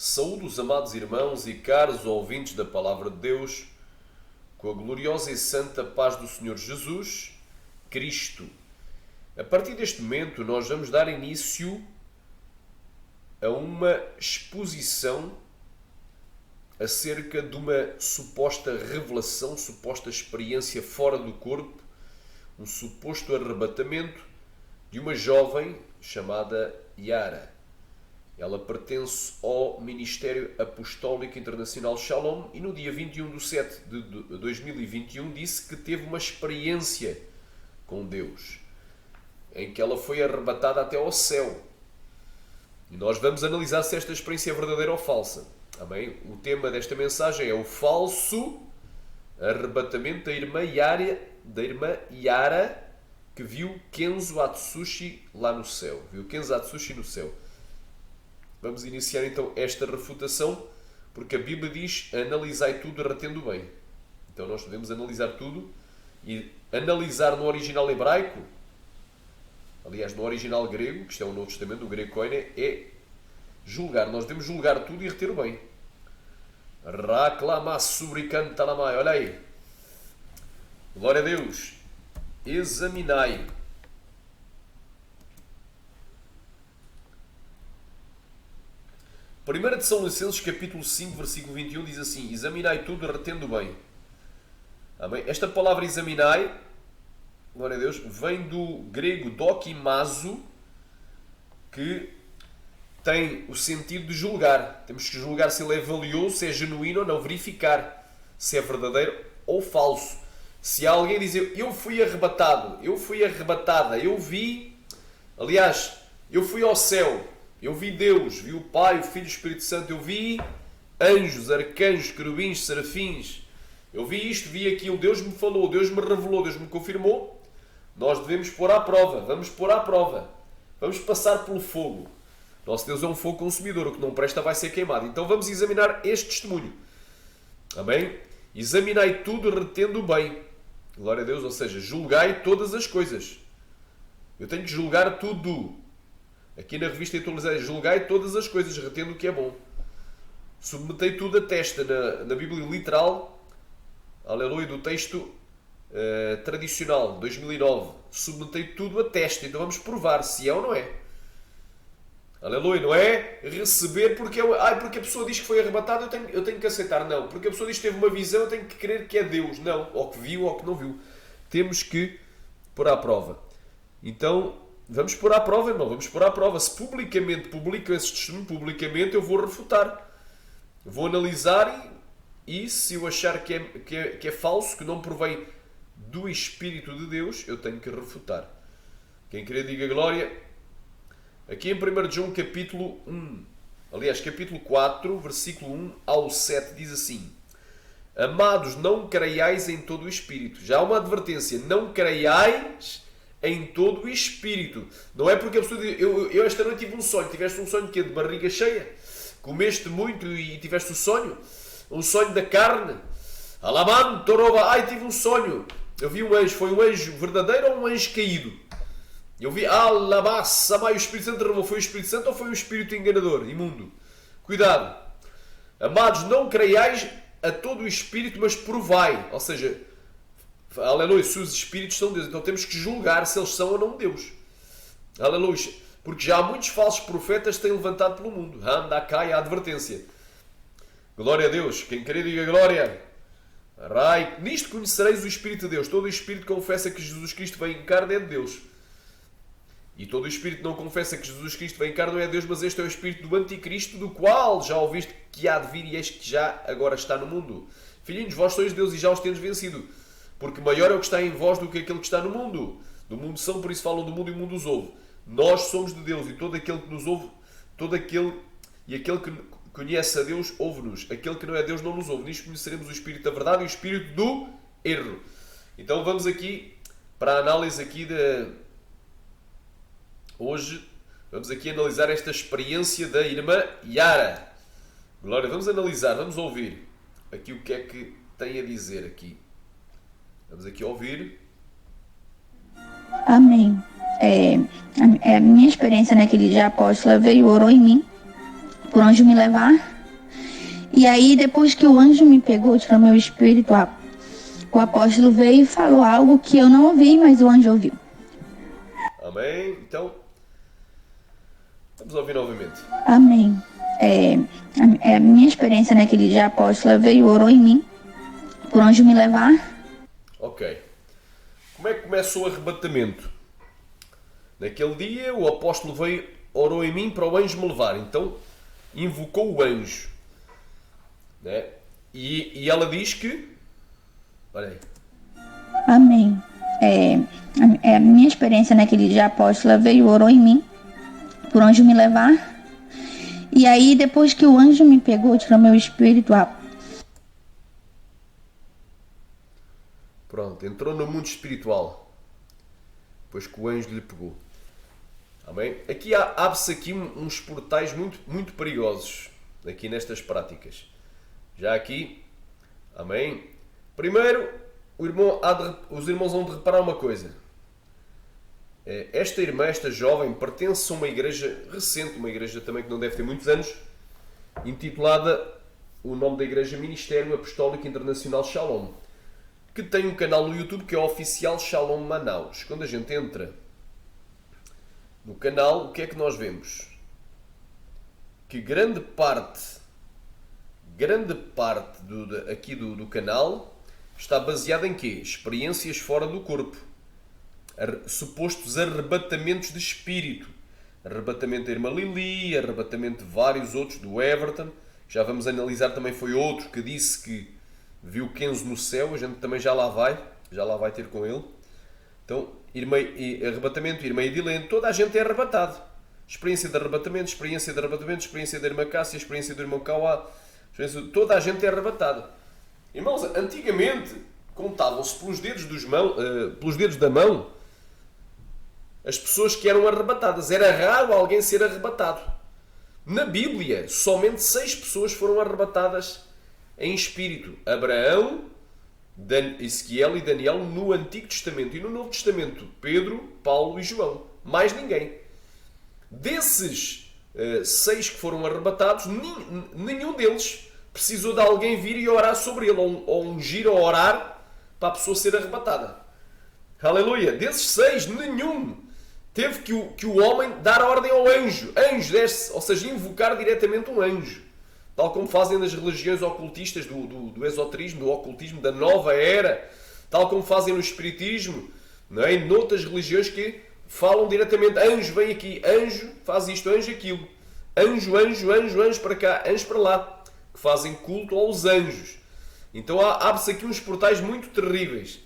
Saúde os amados irmãos e caros ouvintes da Palavra de Deus, com a gloriosa e santa paz do Senhor Jesus, Cristo. A partir deste momento, nós vamos dar início a uma exposição acerca de uma suposta revelação, suposta experiência fora do corpo, um suposto arrebatamento de uma jovem chamada Yara. Ela pertence ao Ministério Apostólico Internacional Shalom e no dia 21/7 de 2021 disse que teve uma experiência com Deus, em que ela foi arrebatada até ao céu. E nós vamos analisar se esta experiência é verdadeira ou falsa. Amém? O tema desta mensagem é o falso arrebatamento da irmã Yara, que viu Kenzo Atsushi lá no céu. Viu Kenzo Atsushi no céu. Vamos iniciar então esta refutação, porque a Bíblia diz: analisai tudo retendo bem. Então nós devemos analisar tudo e analisar no original hebraico, aliás no original grego, que isto é o Novo Testamento, o grego koine, é julgar. Nós devemos julgar tudo e reter o bem. Raklamasurikantalabai. Olha aí. Glória a Deus. Examinai. Primeira de São Licenses, capítulo 5, versículo 21, diz assim: examinai tudo retendo bem. Amém? Esta palavra examinai, glória a Deus, vem do grego dokimazo, que tem o sentido de julgar. Temos que julgar se ele é valioso, se é genuíno ou não, verificar se é verdadeiro ou falso. Se alguém dizer: eu fui arrebatado, eu fui arrebatada, eu vi, aliás, eu fui ao céu, eu vi Deus, vi o Pai, o Filho e o Espírito Santo, eu vi anjos, arcanjos, querubins, serafins, eu vi isto, vi aquilo, Deus me falou, Deus me revelou, Deus me confirmou. Nós devemos pôr à prova, vamos pôr à prova, vamos passar pelo fogo. Nosso Deus é um fogo consumidor, o que não presta vai ser queimado. Então vamos examinar este testemunho. Amém? Examinai tudo retendo bem. Glória a Deus, ou seja, julgai todas as coisas. Eu tenho que julgar tudo. Aqui na revista atualizada, julgai todas as coisas, retendo o que é bom. Submetei tudo a testa. Na Bíblia literal, aleluia, do texto tradicional, 2009. Submetei tudo a testa. Então vamos provar se é ou não é. Aleluia, não é receber porque a pessoa diz que foi arrebatada, eu tenho que aceitar. Não, porque a pessoa diz que teve uma visão, eu tenho que crer que é Deus. Não, ou que viu ou que não viu. Temos que pôr à prova. Então, vamos pôr à prova, irmão, vamos pôr à prova. Se publicamente publicam esse testemunho, publicamente eu vou refutar. Vou analisar e se eu achar que é falso, que não provém do Espírito de Deus, eu tenho que refutar. Quem querer diga glória. Aqui em 1 João capítulo 1, aliás capítulo 4, versículo 1 ao 7, diz assim: amados, não creiais em todo o Espírito. Já há uma advertência: não creiais em todo o Espírito. Não é porque a pessoa diz: eu esta noite tive um sonho. Tiveste um sonho que de barriga cheia? Comeste muito e tiveste o sonho? Um sonho da carne? Alaman, toroba, ai, tive um sonho. Eu vi um anjo. Foi um anjo verdadeiro ou um anjo caído? Eu vi, alabassa, o Espírito Santo revelou. Foi o Espírito Santo ou foi um espírito enganador, imundo? Cuidado. Amados, não creiais a todo o Espírito, mas provai. Ou seja, aleluia, se os Espíritos são Deus, então temos que julgar se eles são ou não Deus. Aleluia. Porque já há muitos falsos profetas que têm levantado pelo mundo. Anda cá e a advertência. Glória a Deus. Quem querer diga glória. Rai. Nisto conhecereis o Espírito de Deus. Todo o Espírito confessa que Jesus Cristo vem em carne é de Deus. E todo o Espírito não confessa que Jesus Cristo vem em carne não é Deus, mas este é o Espírito do Anticristo, do qual já ouviste que há de vir e eis que já agora está no mundo. Filhinhos, vós sois de Deus e já os tendes vencido, porque maior é o que está em vós do que aquele que está no mundo. Do mundo são, por isso falam do mundo e o mundo os ouve. Nós somos de Deus e todo aquele que nos ouve, aquele que conhece a Deus, ouve-nos. Aquele que não é Deus não nos ouve. Nisto conheceremos o Espírito da verdade e o Espírito do erro. Então vamos aqui para a análise aqui hoje vamos aqui analisar esta experiência da irmã Yara. Glória, vamos analisar, vamos ouvir aqui o que é que tem a dizer aqui. Vamos aqui ouvir. Amém. A minha experiência naquele dia apóstola veio, orou em mim, por onde me levar. E aí, depois que o anjo me pegou, tirou meu espírito, o apóstolo veio e falou algo que eu não ouvi, mas o anjo ouviu. Amém? Então, vamos ouvir novamente. Amém. A minha experiência naquele dia, a apóstola veio, orou em mim, por onde me levar. Ok. Como é que começa o arrebatamento? Naquele dia, o apóstolo veio, orou em mim para o anjo me levar. Então, invocou o anjo. Né? E ela diz que... Olha aí. Amém. A minha experiência naquele dia, a apóstola veio, orou em mim, por onde me levar. E aí, depois que o anjo me pegou, tirou meu espírito, Pronto, entrou no mundo espiritual. Depois que o anjo lhe pegou. Amém? Aqui abre-se aqui uns portais muito, muito perigosos. Aqui nestas práticas. Já aqui. Amém? Primeiro, os irmãos vão de reparar uma coisa. Esta irmã, esta jovem, pertence a uma igreja recente, uma igreja também que não deve ter muitos anos, intitulada, o nome da igreja, Ministério Apostólico Internacional Shalom, que tem um canal no YouTube que é o Oficial Shalom Manaus. Quando a gente entra no canal, o que é que nós vemos? Que grande parte aqui do canal está baseada em quê? Experiências fora do corpo. Supostos arrebatamentos de espírito. Arrebatamento da irmã Lili, arrebatamento de vários outros, do Everton. Já vamos analisar, também foi outro que disse que viu Kenzo no céu. A gente também já lá vai ter com ele. Então, arrebatamento, irmã Edilene, toda a gente é arrebatado. Experiência de arrebatamento, experiência da irmã Cássia, experiência do irmão Cauá. Toda a gente é arrebatada. Irmãos, antigamente contavam-se pelos dedos da mão as pessoas que eram arrebatadas. Era raro alguém ser arrebatado. Na Bíblia, somente 6 pessoas foram arrebatadas em espírito. Abraão, Ezequiel e Daniel no Antigo Testamento. E no Novo Testamento, Pedro, Paulo e João. Mais ninguém. Desses 6 que foram arrebatados, nenhum deles precisou de alguém vir e orar sobre ele, ou ungir ou orar para a pessoa ser arrebatada. Aleluia! Desses 6, nenhum teve que o homem dar ordem ao anjo. Anjo, desce, ou seja, invocar diretamente um anjo. Tal como fazem nas religiões ocultistas do esoterismo, do ocultismo, da nova era. Tal como fazem no espiritismo, não é? E noutras religiões que falam diretamente. Anjo, vem aqui. Anjo, faz isto. Anjo, aquilo. Anjo, anjo, anjo, anjo para cá. Anjo para lá. Que fazem culto aos anjos. Então abre-se aqui uns portais muito terríveis.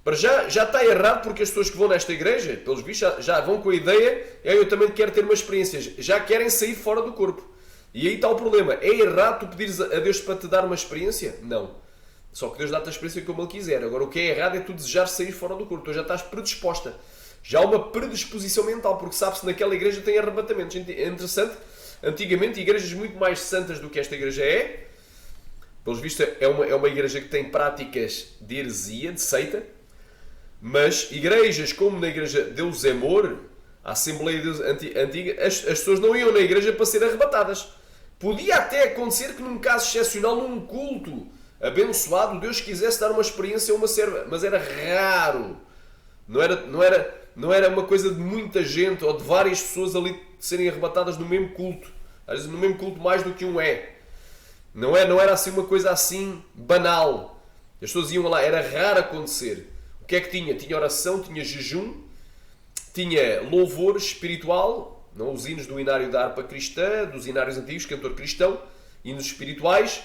Para já está errado, porque as pessoas que vão nesta igreja, pelos vistos, já vão com a ideia, eu também quero ter uma experiência, já querem sair fora do corpo. E aí está o problema. É errado tu pedires a Deus para te dar uma experiência? Não. Só que Deus dá-te a experiência como Ele quiser. Agora, o que é errado é tu desejar sair fora do corpo. Tu já estás predisposta. Já há uma predisposição mental, porque sabe-se que naquela igreja tem arrebatamentos. É interessante. Antigamente, igrejas muito mais santas do que esta igreja é, pelos vistos, é uma igreja que tem práticas de heresia, de seita. Mas igrejas como na igreja Deus é Amor, a Assembleia de Deus antiga, as pessoas não iam na igreja para ser arrebatadas. Podia até acontecer que num caso excepcional, num culto abençoado, Deus quisesse dar uma experiência a uma serva, mas era raro. Não era uma coisa de muita gente ou de várias pessoas ali serem arrebatadas no mesmo culto. Às vezes no mesmo culto mais do que um é. Não era assim uma coisa assim banal. As pessoas iam lá, era raro acontecer. O que é que tinha? Tinha oração, tinha jejum, tinha louvor espiritual, não? Os hinos do hinário da harpa cristã, dos hinários antigos, cantor cristão, hinos espirituais,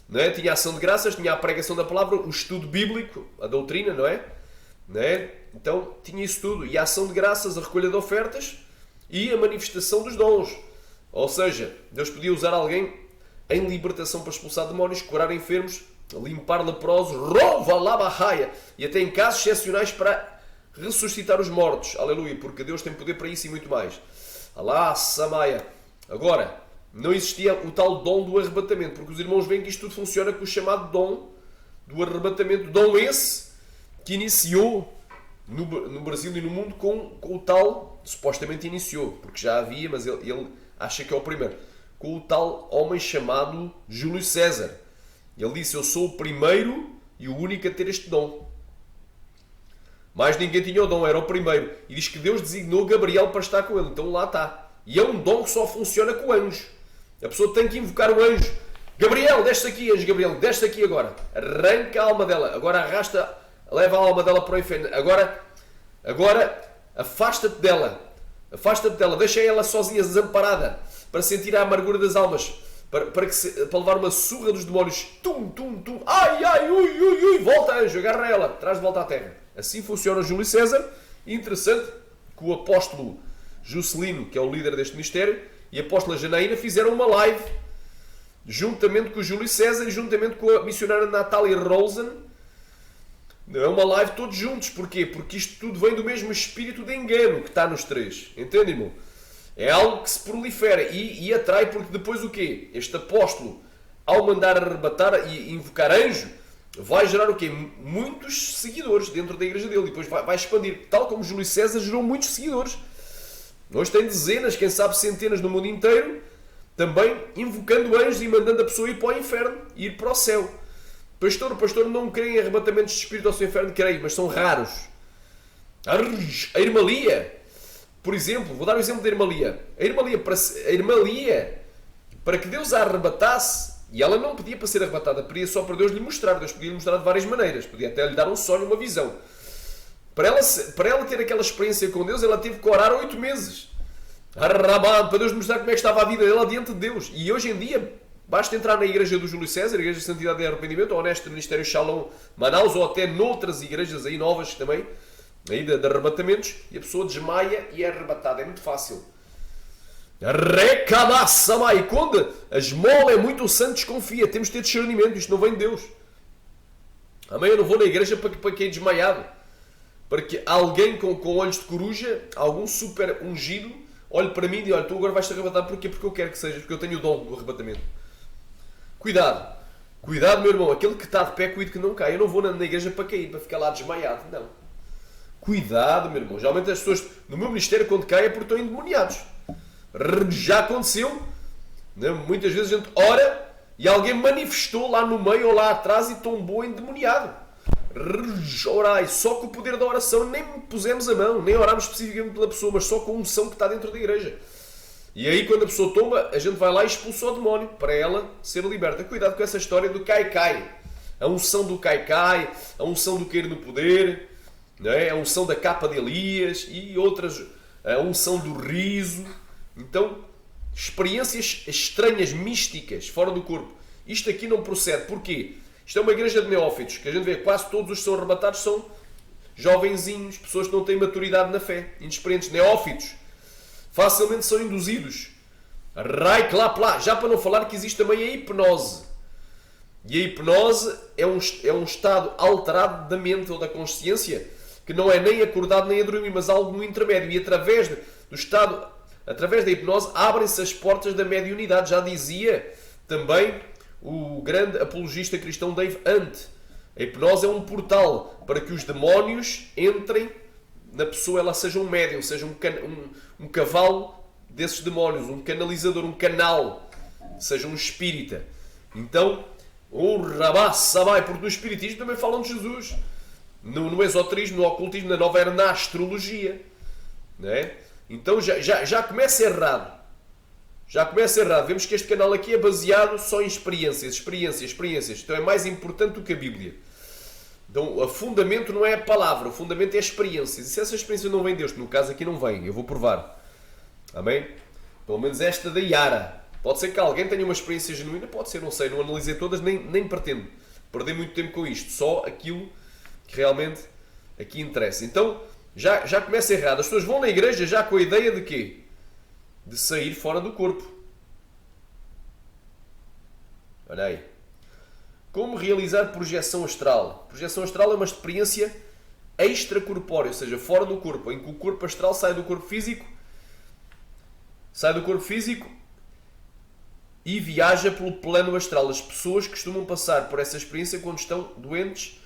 não é? Tinha ação de graças, tinha a pregação da palavra, o estudo bíblico, a doutrina, não é? Não é? Então tinha isso tudo. E a ação de graças, a recolha de ofertas e a manifestação dos dons. Ou seja, Deus podia usar alguém em libertação para expulsar demónios, curar enfermos, limpar leprosos, rouva labarraia, e até em casos excepcionais para ressuscitar os mortos. Aleluia, porque Deus tem poder para isso e muito mais. Alá, Samaia. Agora, não existia o tal dom do arrebatamento, porque os irmãos veem que isto tudo funciona com o chamado dom do arrebatamento. Dom esse que iniciou no Brasil e no mundo com o tal, supostamente iniciou, porque já havia, mas ele acha que é o primeiro, com o tal homem chamado Júlio César. Ele disse: eu sou o primeiro e o único a ter este dom. Mais ninguém tinha o dom, era o primeiro. E diz que Deus designou Gabriel para estar com ele. Então lá está. E é um dom que só funciona com anjos. A pessoa tem que invocar o anjo. Gabriel, desce aqui, anjo Gabriel, desce aqui agora. Arranca a alma dela. Agora arrasta, leva a alma dela para o inferno. Agora afasta-te dela. Afasta-te dela. Deixa ela sozinha, desamparada, para sentir a amargura das almas. Para levar uma surra dos demónios. Tum, tum, tum. Ai, ai, ui, ui, ui. Volta, anjo. Agarra ela. Traz de volta à terra. Assim funciona o Júlio César. Interessante que o apóstolo Juscelino, que é o líder deste mistério, e a apóstola Janaína fizeram uma live juntamente com o Júlio César e juntamente com a missionária Natália Rosen. É uma live todos juntos. Porquê? Porque isto tudo vem do mesmo espírito de engano que está nos três. Entende, irmão? É algo que se prolifera e atrai, porque depois o quê? Este apóstolo, ao mandar arrebatar e invocar anjo, vai gerar o quê? Muitos seguidores dentro da igreja dele. E depois vai expandir. Tal como Júlio César gerou muitos seguidores. Hoje tem dezenas, quem sabe centenas no mundo inteiro, também invocando anjos e mandando a pessoa ir para o inferno e ir para o céu. Pastor, não creio em arrebatamentos de espírito ao seu inferno? Creio, mas são raros. A Irmã Lia, por exemplo, vou dar o exemplo da Irmã Lia. A Irmã Lia, para que Deus a arrebatasse, e ela não pedia para ser arrebatada, pedia só para Deus lhe mostrar. Deus podia lhe mostrar de várias maneiras. Podia até lhe dar um sonho, uma visão. Para ela ter aquela experiência com Deus, ela teve que orar 8 meses. Para Deus mostrar como é que estava a vida dela diante de Deus. E hoje em dia, basta entrar na igreja do Júlio César, a Igreja de Santidade e Arrependimento, ou neste Ministério Shalom Manaus, ou até noutras igrejas aí novas também, aí de arrebatamentos, e a pessoa desmaia e é arrebatada. É muito fácil. E quando a esmola é muito, o santo desconfia. Temos de ter discernimento. Isto não vem de Deus. Amém? Eu não vou na igreja para quem é desmaiado. Para que alguém com olhos de coruja, algum super ungido, olhe para mim e diga: olha, tu agora vais-te arrebatar. Porquê? Porque eu quero que seja. Porque eu tenho o dom do arrebatamento. Cuidado. Cuidado, meu irmão. Aquele que está de pé, cuide que não cai. Eu não vou na igreja para cair, para ficar lá desmaiado. Não. Cuidado, meu irmão. Geralmente as pessoas no meu ministério, quando caem, é porque estão endemoniados. Já aconteceu. Muitas vezes a gente ora e alguém manifestou lá no meio ou lá atrás e tombou endemoniado. Orai, só com o poder da oração, nem pusemos a mão, nem orámos especificamente pela pessoa, mas só com a unção que está dentro da igreja. E aí quando a pessoa tomba, a gente vai lá e expulsa o demónio para ela ser liberta. Cuidado com essa história do cai-cai. A unção do cai-cai, a unção do cair no poder, não é? A unção da capa de Elias e outras, a unção do riso. Então, experiências estranhas, místicas, fora do corpo. Isto aqui não procede. Porquê? Isto é uma igreja de neófitos, que a gente vê quase todos os que são arrebatados são jovenzinhos, pessoas que não têm maturidade na fé, inexperientes, neófitos. Facilmente são induzidos. Já para não falar que existe também a hipnose. E a hipnose é um estado alterado da mente ou da consciência, que não é nem acordado nem a dormir, mas algo no intermédio. E através da hipnose abrem-se as portas da mediunidade. Já dizia também o grande apologista cristão Dave Hunt. A hipnose é um portal para que os demónios entrem na pessoa, ela seja um médium, seja um cavalo desses demónios, um canalizador, um canal, seja um espírita. Então, o Rabá-Sabai, porque no espiritismo também falam de Jesus. No esoterismo, no ocultismo, na nova era, na astrologia. Não é? Então já começa errado. Já começa errado. Vemos que este canal aqui é baseado só em experiências. Então é mais importante do que a Bíblia. Então o fundamento não é a palavra, o fundamento é experiências. E se essa experiência não vem de Deus, no caso aqui não vem, eu vou provar. Amém? Pelo menos esta da Yara. Pode ser que alguém tenha uma experiência genuína, pode ser, não sei, não analisei todas, nem pretendo perder muito tempo com isto. Só aquilo que realmente aqui interessa. Então já começa errado. As pessoas vão na igreja já com a ideia de quê? De sair fora do corpo. Olha aí. Como realizar projeção astral? Projeção astral é uma experiência extracorpórea, ou seja, fora do corpo, em que o corpo astral sai do corpo físico e viaja pelo plano astral. As pessoas costumam passar por essa experiência quando estão doentes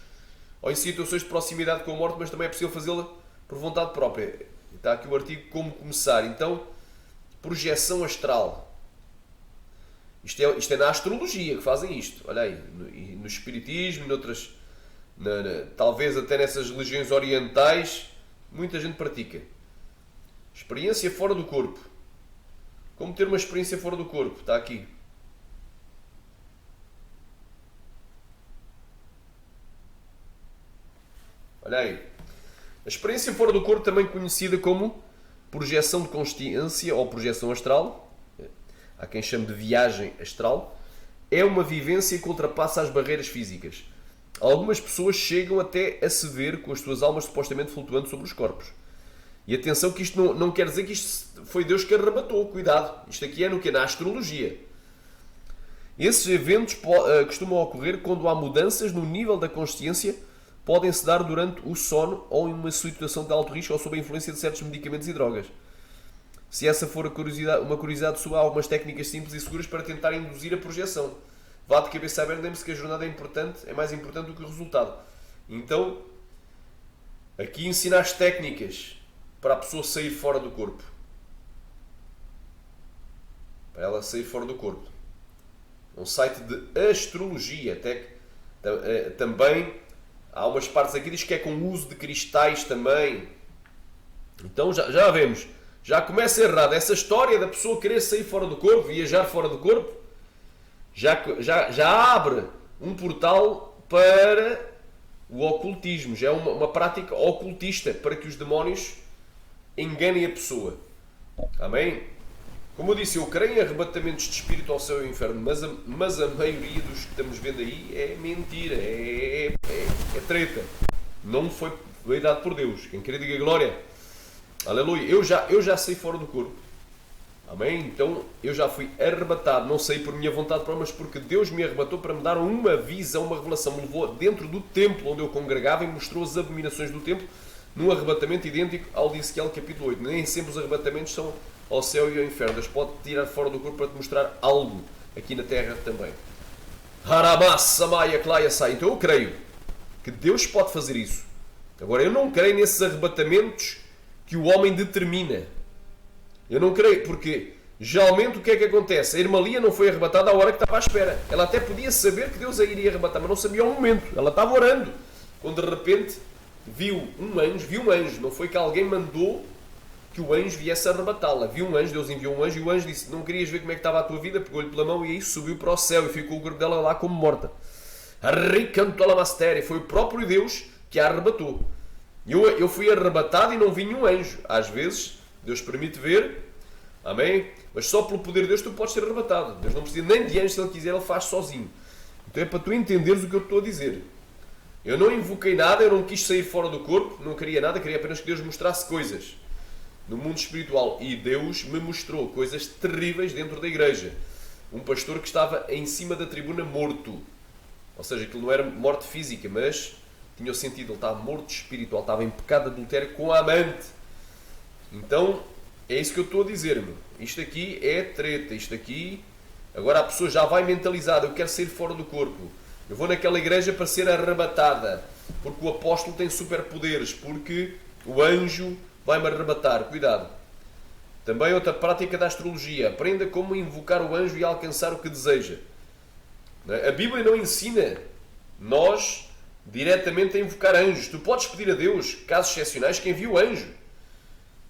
ou em situações de proximidade com a morte, mas também é possível fazê-la por vontade própria. Está aqui o artigo Como Começar. Então, projeção astral. Isto é na astrologia que fazem isto. Olha aí, no espiritismo, noutras, talvez até nessas religiões orientais, muita gente pratica. Experiência fora do corpo. Como ter uma experiência fora do corpo? Está aqui. Olha aí. A experiência fora do corpo, também conhecida como projeção de consciência ou projeção astral, há quem chame de viagem astral, é uma vivência que ultrapassa as barreiras físicas. Algumas pessoas chegam até a se ver com as suas almas supostamente flutuando sobre os corpos. E atenção que isto não quer dizer que isto foi Deus que arrebatou. Cuidado. Isto aqui é no que? Na astrologia. Esses eventos costumam ocorrer quando há mudanças no nível da consciência, podem se dar durante o sono ou em uma situação de alto risco ou sob a influência de certos medicamentos e drogas. Se essa for uma curiosidade sua, há algumas técnicas simples e seguras para tentar induzir a projeção. Vá de cabeça aberta, lembre-se que a jornada é mais importante do que o resultado. Então, aqui ensina as técnicas para a pessoa sair fora do corpo. Para ela sair fora do corpo. Um site de astrologia. Também há umas partes aqui que diz que é com o uso de cristais também. Então já vemos. Já começa errado. Essa história da pessoa querer sair fora do corpo, viajar fora do corpo, já abre um portal para o ocultismo. Já é uma prática ocultista para que os demónios enganem a pessoa. Amém? Como eu disse, eu creio em arrebatamentos de espírito ao céu e ao inferno, mas a maioria dos que estamos vendo aí é mentira, é treta. Não foi dado por Deus. Quem quer diga glória. Aleluia. Eu já saí fora do corpo. Amém? Então eu já fui arrebatado. Não saí por minha vontade, mas porque Deus me arrebatou para me dar uma visão, uma revelação. Me levou dentro do templo onde eu congregava e mostrou as abominações do templo num arrebatamento idêntico ao de Ezequiel capítulo 8. Nem sempre os arrebatamentos são ao céu e ao inferno. Deus pode tirar fora do corpo para te mostrar algo aqui na terra também. Então eu creio que Deus pode fazer isso. Agora eu não creio nesses arrebatamentos que o homem determina. Eu não creio, porque geralmente o que é que acontece? A irmã Lia não foi arrebatada à hora que estava à espera. Ela até podia saber que Deus a iria arrebatar, mas não sabia o momento. Ela estava orando, quando de repente viu um anjo. Não foi que alguém mandou que o anjo viesse arrebatá-la. Viu um anjo, Deus enviou um anjo e o anjo disse: não querias ver como é que estava a tua vida? Pegou-lhe pela mão e aí subiu para o céu e ficou o corpo dela lá como morta. Foi o próprio Deus que a arrebatou. Eu fui arrebatado e não vi nenhum anjo. Às vezes Deus permite ver, amém? Mas só pelo poder de Deus tu podes ser arrebatado. Deus não precisa nem de anjo, se Ele quiser Ele faz sozinho. Então é para tu entenderes o que eu estou a dizer. Eu não invoquei nada, eu não quis sair fora do corpo, não queria nada, queria apenas que Deus mostrasse coisas no mundo espiritual. E Deus me mostrou coisas terríveis dentro da igreja. Um pastor que estava em cima da tribuna morto. Ou seja, aquilo não era morte física, mas tinha o sentido, ele estava morto espiritual, estava em pecado de adultério com a amante. Então, é isso que eu estou a dizer, meu. Isto aqui é treta, isto aqui... Agora a pessoa já vai mentalizada, eu quero sair fora do corpo. Eu vou naquela igreja para ser arrebatada, porque o apóstolo tem superpoderes, porque o anjo vai-me arrebatar. Cuidado. Também outra prática da astrologia. Aprenda como invocar o anjo e alcançar o que deseja. A Bíblia não ensina nós diretamente a invocar anjos. Tu podes pedir a Deus, casos excepcionais, que envie o anjo.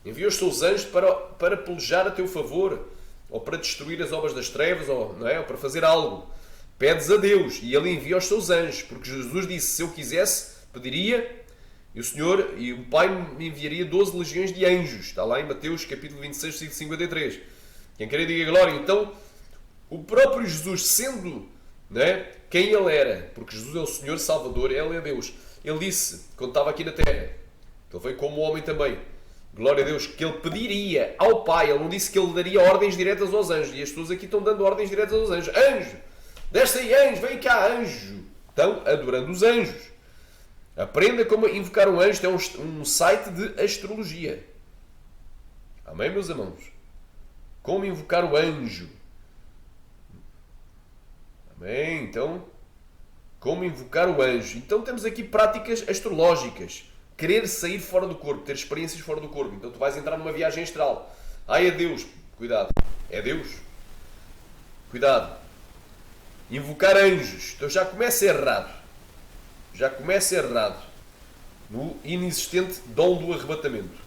Envia os seus anjos para pelejar a teu favor, ou para destruir as obras das trevas, ou para fazer algo. Pedes a Deus e Ele envia os seus anjos, porque Jesus disse: se eu quisesse, pediria, e o Senhor e o Pai me enviaria 12 legiões de anjos. Está lá em Mateus capítulo 26, versículo 53. Quem quer diga glória. Então, o próprio Jesus, sendo quem Ele era, porque Jesus é o Senhor Salvador, Ele é Deus. Ele disse, quando estava aqui na terra, que Ele veio como homem também, glória a Deus, que Ele pediria ao Pai. Ele não disse que Ele daria ordens diretas aos anjos. E as pessoas aqui estão dando ordens diretas aos anjos. Anjo! Desce aí, anjo! Vem cá, anjo! Estão adorando os anjos. Aprenda como invocar um anjo. É um site de astrologia. Amém, meus irmãos? Como invocar o anjo. Amém? Então, como invocar o anjo. Então temos aqui práticas astrológicas. Querer sair fora do corpo, ter experiências fora do corpo. Então tu vais entrar numa viagem astral. Ai, é Deus. Cuidado. É Deus. Cuidado. Invocar anjos. Então já começa errado. Já começa errado. No inexistente dom do arrebatamento.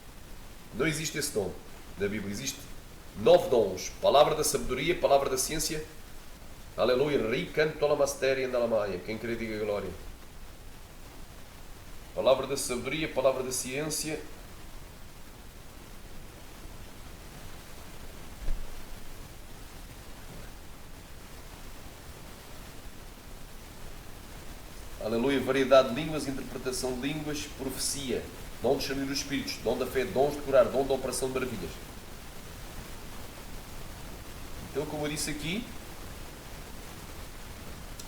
Não existe esse dom na Bíblia. Existe 9 dons. Palavra da sabedoria, palavra da ciência. Aleluia. Ricanto la masteria da maia. Quem crê diga glória. Palavra da sabedoria, palavra da ciência. Aleluia, variedade de línguas, interpretação de línguas, profecia, dom de discernir os espíritos, dom da fé, dons de curar, dom da operação de maravilhas. Então, como eu disse aqui,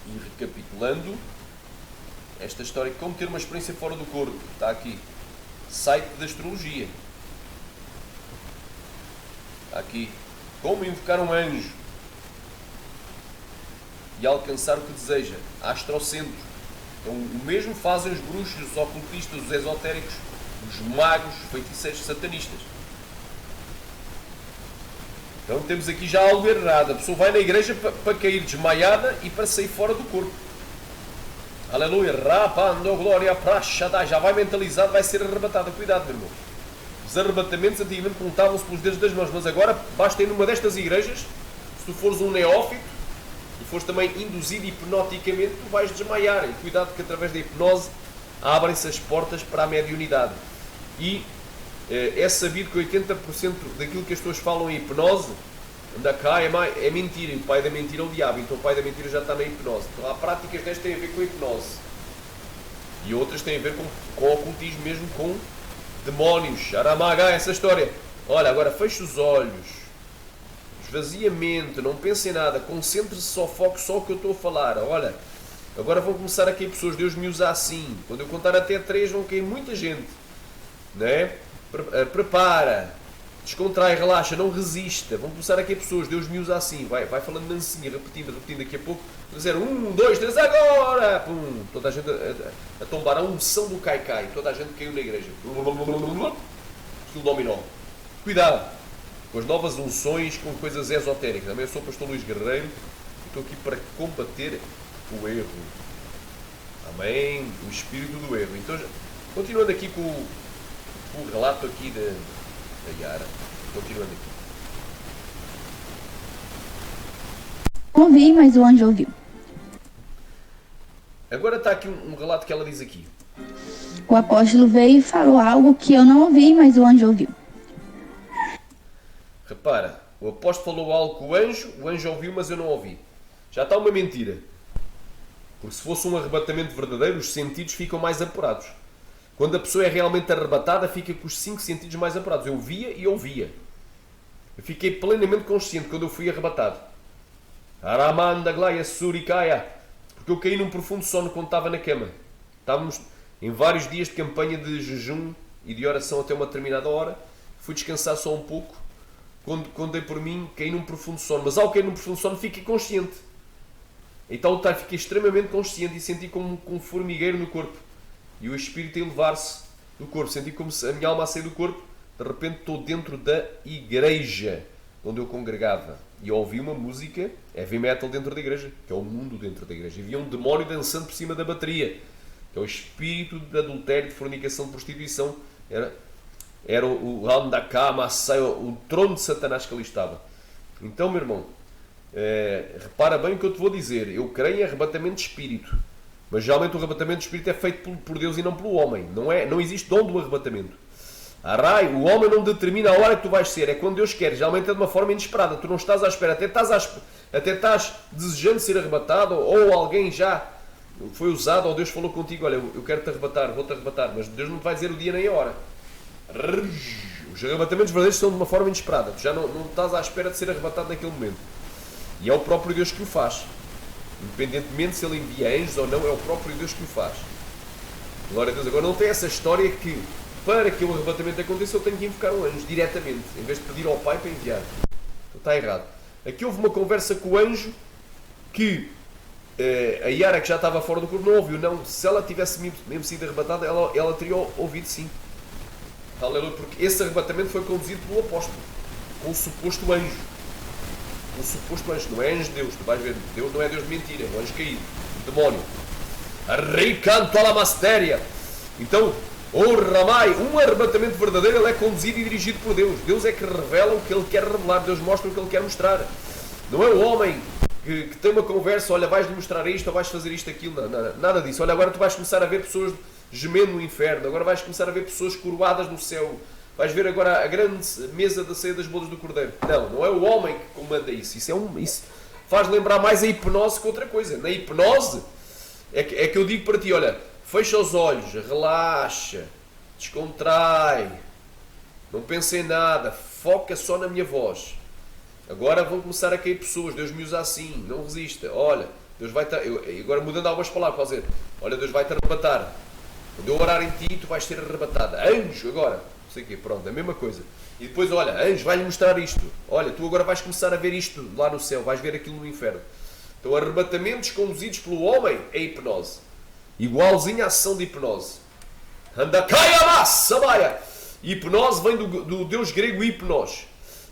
e recapitulando, esta história, como ter uma experiência fora do corpo, está aqui, site da astrologia. Está aqui, como invocar um anjo e alcançar o que deseja, astrocentro. Então, o mesmo fazem os bruxos, os ocultistas, os esotéricos, os magos, os feiticeiros satanistas. Então temos aqui já algo errado. A pessoa vai na igreja para cair desmaiada e para sair fora do corpo. Aleluia. Rapando glória prachada. Já vai mentalizado, vai ser arrebatada. Cuidado, meu irmão. Os arrebatamentos antigamente contavam-se pelos dedos das mãos, mas agora basta ir numa destas igrejas, se tu fores um neófito, e fores também induzido hipnoticamente, tu vais desmaiar. E cuidado que através da hipnose abrem-se as portas para a mediunidade. E é sabido que 80% daquilo que as pessoas falam em hipnose anda cá é mentira. E o pai da mentira é o diabo. Então o pai da mentira já está na hipnose. Então há práticas destas que têm a ver com a hipnose. E outras têm a ver com ocultismo, mesmo com demónios. Aramaga, essa história. Olha, agora feche os olhos. Esvazie a mente, não pense em nada, concentre-se só, foque só o que eu estou a falar. Olha, agora vão começar a cair pessoas, Deus me usa assim. Quando eu contar até 3 vão cair muita gente. Não é? Prepara, descontrai, relaxa, não resista. Vão começar a cair pessoas, Deus me usa assim. Vai falando mansinha, repetindo daqui a pouco. Dizer 1, 2, 3, agora! Pum, toda a gente a tombar a unção do cai-cai. Toda a gente caiu na igreja. Estilo dominó. Cuidado com as novas unções, com coisas esotéricas. Também eu sou o pastor Luís Guerreiro e estou aqui para combater o erro. Amém? O espírito do erro. Então, continuando aqui com o relato aqui da Yara. Continuando aqui. Ouvi, mas o anjo ouviu. Agora está aqui um relato que ela diz aqui. O apóstolo veio e falou algo que eu não ouvi, mas o anjo ouviu. Repara, o apóstolo falou algo com o anjo ouviu, mas eu não ouvi. Já está uma mentira. Porque se fosse um arrebatamento verdadeiro, os sentidos ficam mais apurados. Quando a pessoa é realmente arrebatada, fica com os 5 sentidos mais apurados. Eu via e ouvia. Eu fiquei plenamente consciente quando eu fui arrebatado. Aramanda Glaya Surikaya. Porque eu caí num profundo sono quando estava na cama. Estávamos em vários dias de campanha de jejum e de oração até uma determinada hora. Fui descansar só um pouco. Quando dei por mim, caí num profundo sono. Mas ao cair num profundo sono, fiquei consciente. Então fiquei extremamente consciente e senti como um formigueiro no corpo. E o espírito a elevar-se do corpo. Senti como se a minha alma a sair do corpo. De repente estou dentro da igreja onde eu congregava. E ouvi uma música heavy metal dentro da igreja, que é o mundo dentro da igreja. E havia um demónio dançando por cima da bateria, que é o espírito de adultério, de fornicação, de prostituição. Era o Andakama, o trono de Satanás que ali estava. Então, meu irmão, repara bem o que eu te vou dizer. Eu creio em arrebatamento de espírito. Mas geralmente o arrebatamento de espírito é feito por Deus e não pelo homem. Não existe dom do arrebatamento. O homem não determina a hora que tu vais ser. É quando Deus quer. Geralmente é de uma forma inesperada. Tu não estás à espera. Até estás desejando ser arrebatado. Ou alguém já foi usado. Ou Deus falou contigo. Olha, eu quero te arrebatar. Vou-te arrebatar. Mas Deus não te vai dizer o dia nem a hora. Os arrebatamentos verdadeiros são de uma forma inesperada. Tu já não estás à espera de ser arrebatado naquele momento. E é o próprio Deus que o faz. Independentemente se ele envia anjos ou não, é o próprio Deus que o faz. Glória a Deus. Agora não tem essa história que para que o arrebatamento aconteça eu tenho que invocar um anjo diretamente, em vez de pedir ao Pai para enviar. Então está errado. Aqui houve uma conversa com o anjo que a Yara, que já estava fora do corpo, não ouviu. Não, se ela tivesse mesmo sido arrebatada, ela teria ouvido sim. Aleluia, porque esse arrebatamento foi conduzido pelo apóstolo, com o suposto anjo. um suposto anjo, não é anjo de Deus. Tu vais ver, Deus não é Deus de mentira, é um anjo caído, um demónio. Ricanto a la mastéria. Então, o Ramai, um arrebatamento verdadeiro, ele é conduzido e dirigido por Deus. Deus é que revela o que ele quer revelar, Deus mostra o que ele quer mostrar. Não é o homem que tem uma conversa, olha, vais-lhe mostrar isto ou vais fazer isto, aquilo, nada disso. Olha, agora tu vais começar a ver pessoas gemendo no inferno, agora vais começar a ver pessoas coroadas no céu, vais ver agora a grande mesa da ceia das bodas do Cordeiro. Não é o homem que comanda isso. Isso faz lembrar mais a hipnose que outra coisa. Na hipnose é que eu digo para ti, olha, fecha os olhos, relaxa, descontrai, não pensa em nada, foca só na minha voz. Agora vão começar a cair pessoas, Deus me usa assim, não resista. Olha, Deus vai-te... Agora mudando algumas palavras, para dizer, olha, Deus vai-te arrebatar. Quando eu orar em ti, tu vais ser arrebatado. Anjo, agora, não sei o quê, pronto, é a mesma coisa. E depois, olha, anjo, vai-lhe mostrar isto. Olha, tu agora vais começar a ver isto lá no céu, vais ver aquilo no inferno. Então, arrebatamentos conduzidos pelo homem é hipnose. Igualzinho à ação de hipnose. Andakaya Samaya. Hipnose vem do deus grego Hipnos,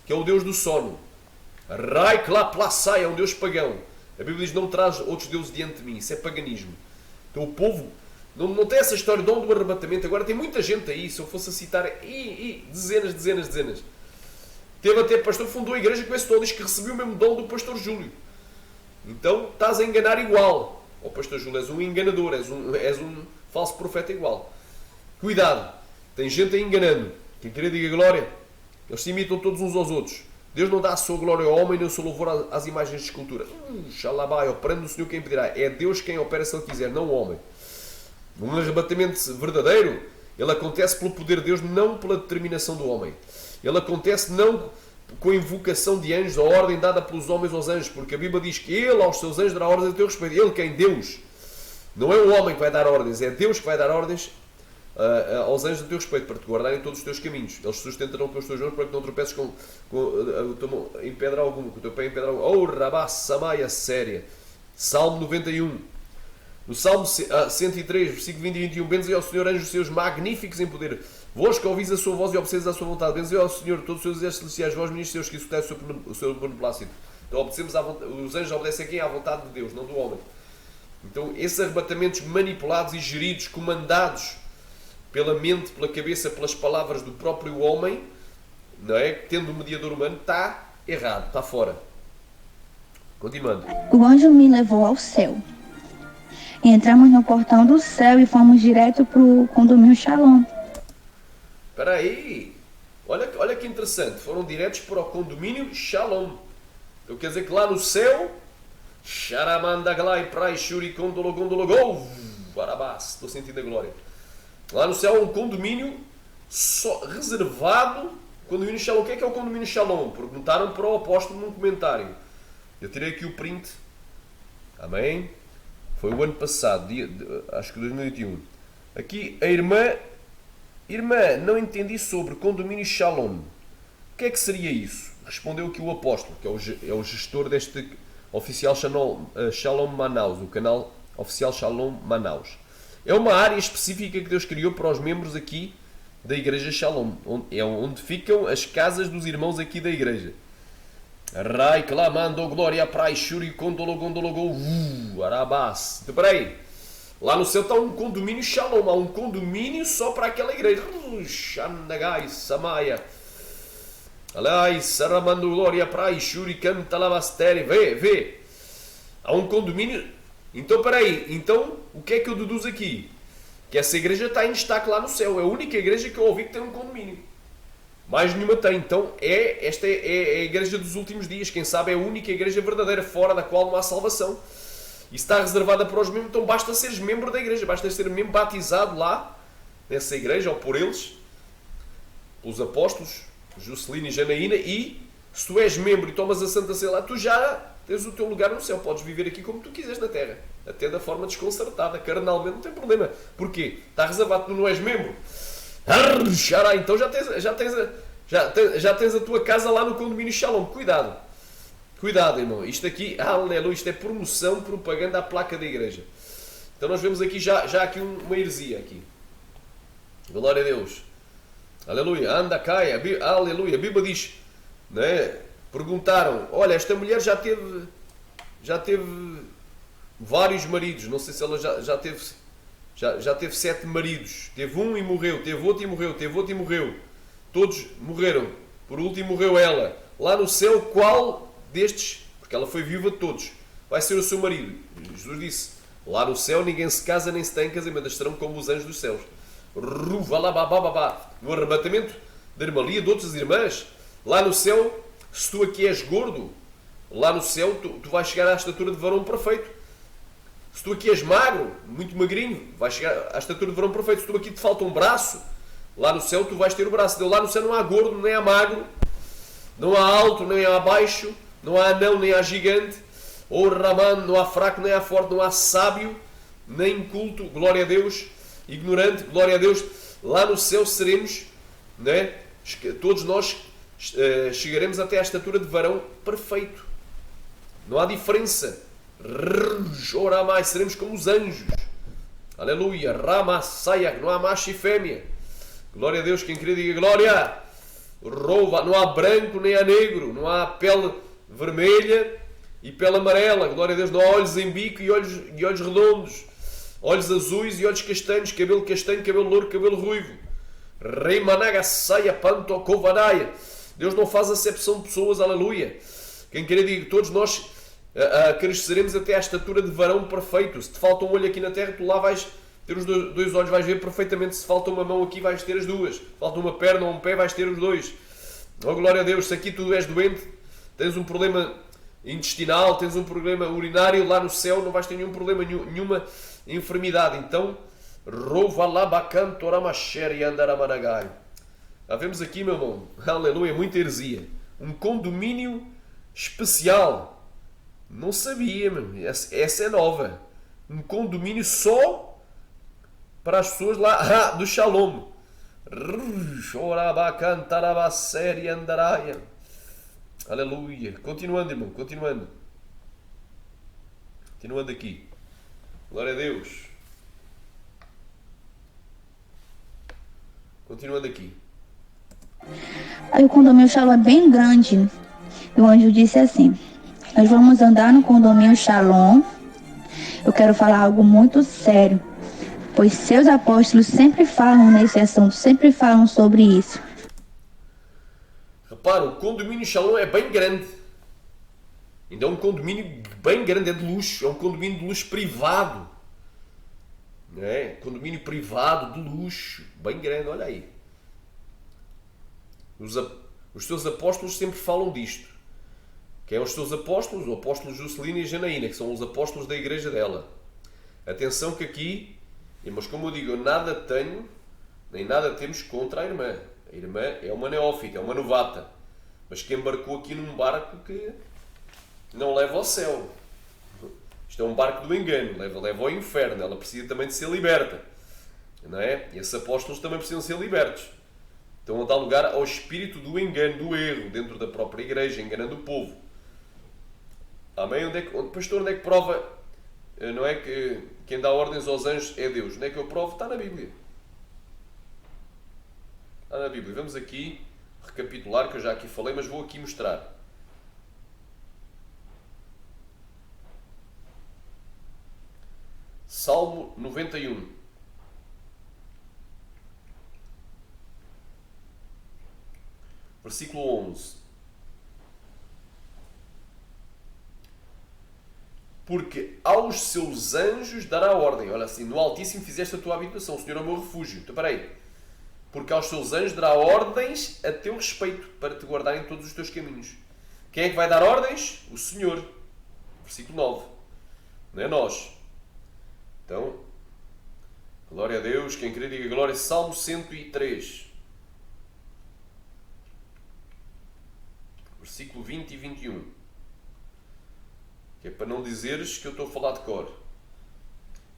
que é o deus do sono. Raiklaplassai é um deus pagão. A Bíblia diz, não traz outros deuses diante de mim. Isso é paganismo. Então o povo não tem essa história de onde do arrebatamento. Agora tem muita gente aí, se eu fosse a citar, dezenas. Teve até pastor, fundou a igreja com esse dom, diz que recebeu o mesmo dom do pastor Júlio. Então estás a enganar igual. Ó pastor Júlio, és um enganador, és um falso profeta igual. Cuidado, tem gente aí enganando. Quem querer diga glória, eles se imitam todos uns aos outros. Deus não dá a sua glória ao homem, nem o seu louvor às imagens de escultura. Xalabai, operando o Senhor quem pedirá. É Deus quem opera se Ele quiser, não o homem. Um arrebatamento verdadeiro, ele acontece pelo poder de Deus, não pela determinação do homem. Ele acontece não com a invocação de anjos, a ordem dada pelos homens aos anjos, porque a Bíblia diz que Ele aos seus anjos dará ordens a teu respeito. Ele quem? Deus. Não é o homem que vai dar ordens, é Deus que vai dar ordens aos anjos a teu respeito, para te guardarem todos os teus caminhos. Eles sustentarão pelos teus mãos para que não tropeces em pedra alguma, com o teu pé em pedra alguma. Oh, Rabá, Samaia, séria. Salmo 91. No Salmo 103, versículo 20 e 21, bendizei ao Senhor anjos seus magníficos em poder. Vós que ouvis a sua voz e obedeceis a sua vontade. Bendizei ao Senhor todos os seus exércitos celestiais, vós ministros seus que executais o seu beneplácito. Então obedecemos os anjos obedecem a quem? À vontade de Deus, não do homem. Então esses arrebatamentos manipulados e geridos, comandados pela mente, pela cabeça, pelas palavras do próprio homem, não é? Tendo um mediador humano, está errado, está fora. Continuando. O anjo me levou ao céu. Entramos no portão do céu e fomos direto para o condomínio Shalom. Espera aí. Olha que interessante. Foram diretos para o condomínio Shalom. Então quer dizer que lá no céu, Sharamandaglai Prai Shuri Condologondologou. Barabás. Estou sentindo a glória. Lá no céu é um condomínio só reservado. Condomínio Shalom. O que é o condomínio Shalom? Perguntaram para o apóstolo num comentário. Eu tirei aqui o print. Amém? Foi o ano passado, acho que 2021. Aqui a irmã, não entendi sobre condomínio Shalom. O que é que seria isso? Respondeu aqui o apóstolo, que é o gestor deste oficial Shalom Manaus, o canal oficial Shalom Manaus. É uma área específica que Deus criou para os membros aqui da igreja Shalom. É onde ficam as casas dos irmãos aqui da igreja. Rai clamando glória prai shuri condologondologou arabás. Então peraí, lá no céu está um condomínio Shalom, há um condomínio só para aquela igreja. Xandagai Samaya alai saramando glória prai shuri cantalabasteri. Vê, há um condomínio. Então peraí, então o que é que eu deduzo aqui? Que essa igreja está em destaque lá no céu, é a única igreja que eu ouvi que tem um condomínio. Mais nenhuma tem. Então, esta é a igreja dos últimos dias. Quem sabe é a única igreja verdadeira, fora da qual não há salvação. E está reservada para os membros. Então, basta seres membro da igreja. Basta ser membro batizado lá, nessa igreja, ou por eles, pelos apóstolos, Juscelino e Janaína. E, se tu és membro e tomas a Santa Ceia lá, tu já tens o teu lugar no céu. Podes viver aqui como tu quiseres na terra. Até da forma desconcertada. Carnalmente não tem problema. Porquê? Está reservado. Tu não és membro. Então já tens a tua casa lá no condomínio Shalom. Cuidado, irmão. Isto aqui, aleluia, isto é promoção, propaganda à placa da igreja. Então nós vemos aqui já aqui uma heresia aqui. Glória a Deus. Aleluia. Anda, caia. Aleluia. A Bíblia diz, né? Perguntaram, olha, esta mulher já teve vários maridos, não sei se ela já teve 7 maridos, teve um e morreu, teve outro e morreu, teve outro e morreu, todos morreram, por último morreu ela. Lá no céu, qual destes, porque ela foi viúva de todos, vai ser o seu marido? Jesus disse, lá no céu ninguém se casa nem se tem casamento, estarão como os anjos dos céus. No arrebatamento da irmã Lia, de outras irmãs, lá no céu, se tu aqui és gordo, lá no céu tu vais chegar à estatura de varão perfeito. Se tu aqui és magro, muito magrinho, vais chegar à estatura de varão perfeito. Se tu aqui te falta um braço, lá no céu tu vais ter o braço. Lá no céu não há gordo, nem há magro, não há alto, nem há baixo, não há anão, nem há gigante, ou ramano, não há fraco, nem há forte, não há sábio, nem culto, glória a Deus, ignorante, glória a Deus. Lá no céu seremos, né? Todos nós chegaremos até à estatura de varão perfeito. Não há diferença. Ora mais, seremos como os anjos. Aleluia. Rama, saia, não há macho e fêmea. Glória a Deus, quem queria diga glória. Rouva, não há branco nem há negro, não há pele vermelha e pele amarela. Glória a Deus, não há olhos em bico e olhos redondos, olhos azuis e olhos castanhos, cabelo castanho, cabelo louro, cabelo ruivo. Rei managa saia panto covanaya. Deus não faz acepção de pessoas, aleluia. Quem queria diga, todos nós cresceremos até à estatura de varão perfeito. Se te falta um olho aqui na terra, tu lá vais ter os dois olhos, vais ver perfeitamente. Se falta uma mão aqui, vais ter as duas. Falta uma perna ou um pé, vais ter os dois. Oh, glória a Deus. Se aqui tu és doente, tens um problema intestinal, tens um problema urinário, lá no céu não vais ter nenhum problema, nenhuma enfermidade. Então, vemos aqui, meu irmão, aleluia, muita heresia. Um condomínio especial. Não sabia, meu. Essa é nova. Um condomínio só para as pessoas lá do Shalom. Aleluia. Continuando, irmão. Continuando aqui. Glória a Deus. Continuando aqui. Aí o condomínio Shalom é bem grande. E o anjo disse assim: nós vamos andar no condomínio Shalom. Eu quero falar algo muito sério, pois seus apóstolos sempre falam nesse assunto, sempre falam sobre isso. Repara, o condomínio Shalom é bem grande. Ainda é um condomínio bem grande, é de luxo. É um condomínio de luxo privado. Não é? Condomínio privado, de luxo. Bem grande, olha aí. Os teus apóstolos sempre falam disto. Quem são os teus apóstolos? O apóstolo Juscelina e Janaína, que são os apóstolos da igreja dela. Atenção que aqui, mas como eu digo, eu nada tenho, nem nada temos contra a irmã. A irmã é uma neófita, é uma novata, mas que embarcou aqui num barco que não leva ao céu. Isto é um barco do engano, leva ao inferno. Ela precisa também de ser liberta. Não é? E esses apóstolos também precisam ser libertos. Estão a dar lugar ao espírito do engano, do erro, dentro da própria igreja, enganando o povo. Amém? Pastor, onde é que prova? Não é que quem dá ordens aos anjos é Deus. Onde é que eu provo? Está na Bíblia. Está na Bíblia. Vamos aqui recapitular, que eu já aqui falei, mas vou aqui mostrar. Salmo 91. Versículo 11. Porque aos seus anjos dará ordem. Olha assim, no Altíssimo fizeste a tua habitação, o Senhor é o meu refúgio. Então, espera aí. Porque aos seus anjos dará ordens a teu respeito, para te guardarem todos os teus caminhos. Quem é que vai dar ordens? O Senhor. Versículo 9. Não é nós. Então, glória a Deus. Quem querer diga glória. Salmo 103. Versículo 20 e 21. Que é para não dizeres que eu estou a falar de cor.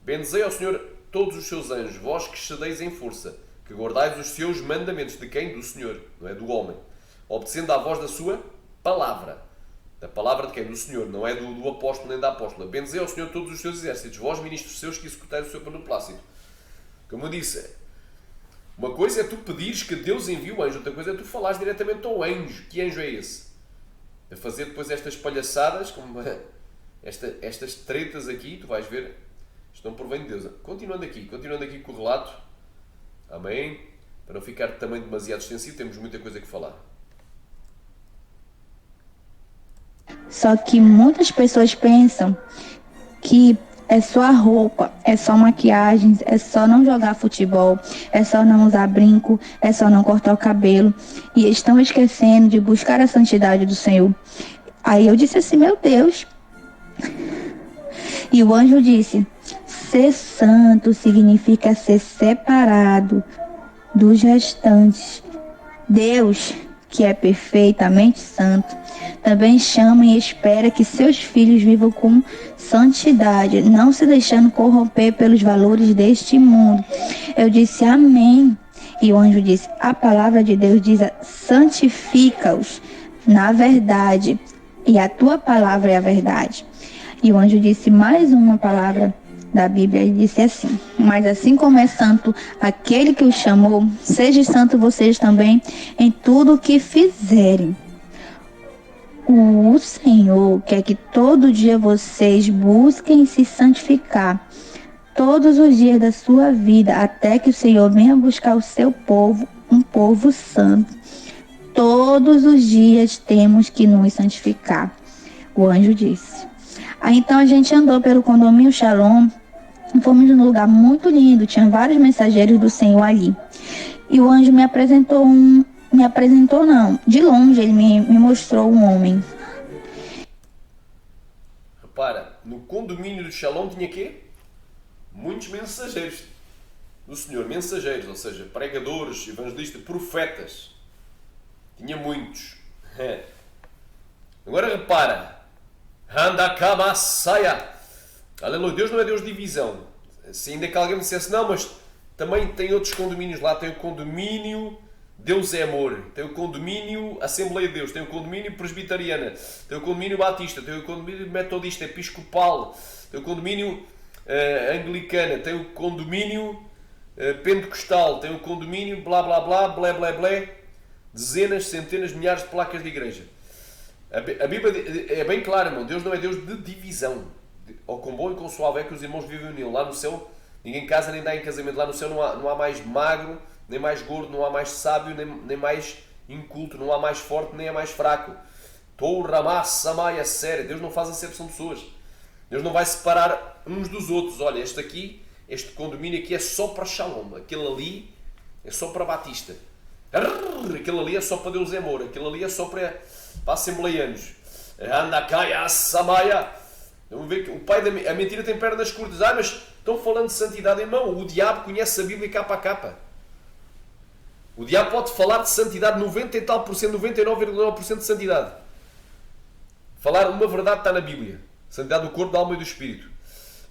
Bendizei ao Senhor todos os seus anjos, vós que excedeis em força, que guardais os seus mandamentos. De quem? Do Senhor, não é do homem. Obedecendo à voz da sua palavra. Da palavra de quem? Do Senhor, não é do apóstolo nem da apóstola. Bendizei ao Senhor todos os seus exércitos, vós ministros seus que executais o seu beneplácito. Como eu disse, uma coisa é tu pedires que Deus envie o anjo, outra coisa é tu falares diretamente ao anjo. Que anjo é esse? a fazer depois estas palhaçadas, como estas tretas aqui, tu vais ver, estão por bem de Deus. Continuando aqui com o relato, amém? Para não ficar também demasiado extensivo, temos muita coisa que falar. Só que muitas pessoas pensam que é só a roupa, é só maquiagem, é só não jogar futebol, é só não usar brinco, é só não cortar o cabelo. E estão esquecendo de buscar a santidade do Senhor. Aí eu disse assim, meu Deus. E o anjo disse, ser santo significa ser separado dos restantes. Deus, que é perfeitamente santo, também chama e espera que seus filhos vivam com santidade, não se deixando corromper pelos valores deste mundo. Eu disse amém. E o anjo disse, a palavra de Deus diz, santifica-os na verdade, e a tua palavra é a verdade. E o anjo disse mais uma palavra da Bíblia, ele disse assim, mas assim como é santo aquele que o chamou, seja santo vocês também em tudo o que fizerem. O Senhor quer que todo dia vocês busquem se santificar, todos os dias da sua vida, até que o Senhor venha buscar o seu povo, um povo santo. Todos os dias temos que nos santificar, o anjo disse. Aí então a gente andou pelo condomínio Shalom, fomos num lugar muito lindo, tinha vários mensageiros do Senhor ali. E o anjo me apresentou de longe ele me mostrou um homem. Repara, no condomínio do Shalom tinha quê? Muitos mensageiros do Senhor, mensageiros, ou seja, pregadores, evangelistas, profetas. Tinha muitos. Agora repara, Handakama saia. Aleluia, Deus não é Deus de divisão. Se ainda que alguém me dissesse, não, mas também tem outros condomínios lá. Tem o condomínio Deus é Amor, tem o condomínio Assembleia de Deus, tem o condomínio Presbiteriana, tem o condomínio Batista, tem o condomínio Metodista, Episcopal, tem o condomínio Anglicana, tem o condomínio Pentecostal, tem o condomínio blá blá blá, blé blé blé, dezenas, centenas, milhares de placas de igreja. A Bíblia é bem clara, irmão. Deus não é Deus de divisão. Ou com bom e com suave é que os irmãos vivem unidos. Lá no céu, ninguém casa nem dá em casamento. Lá no céu não há mais magro, nem mais gordo, não há mais sábio, nem mais inculto, não há mais forte, nem é mais fraco. Touramassamaya, sério. Deus não faz acepção de pessoas. Deus não vai separar uns dos outros. Olha, este condomínio aqui é só para Shalom. Aquele ali é só para Batista. Aquele ali é só para Deus é Amor. Aquele ali é só para assembleianos. Andakaya Samaya. Vamos ver que o pai da mentira tem pernas curtas. Mas estão falando de santidade, irmão. O diabo conhece a Bíblia capa a capa. O diabo pode falar de santidade 90 e tal por cento, 99,9% de santidade. Falar uma verdade está na Bíblia. Santidade do corpo, da alma e do espírito.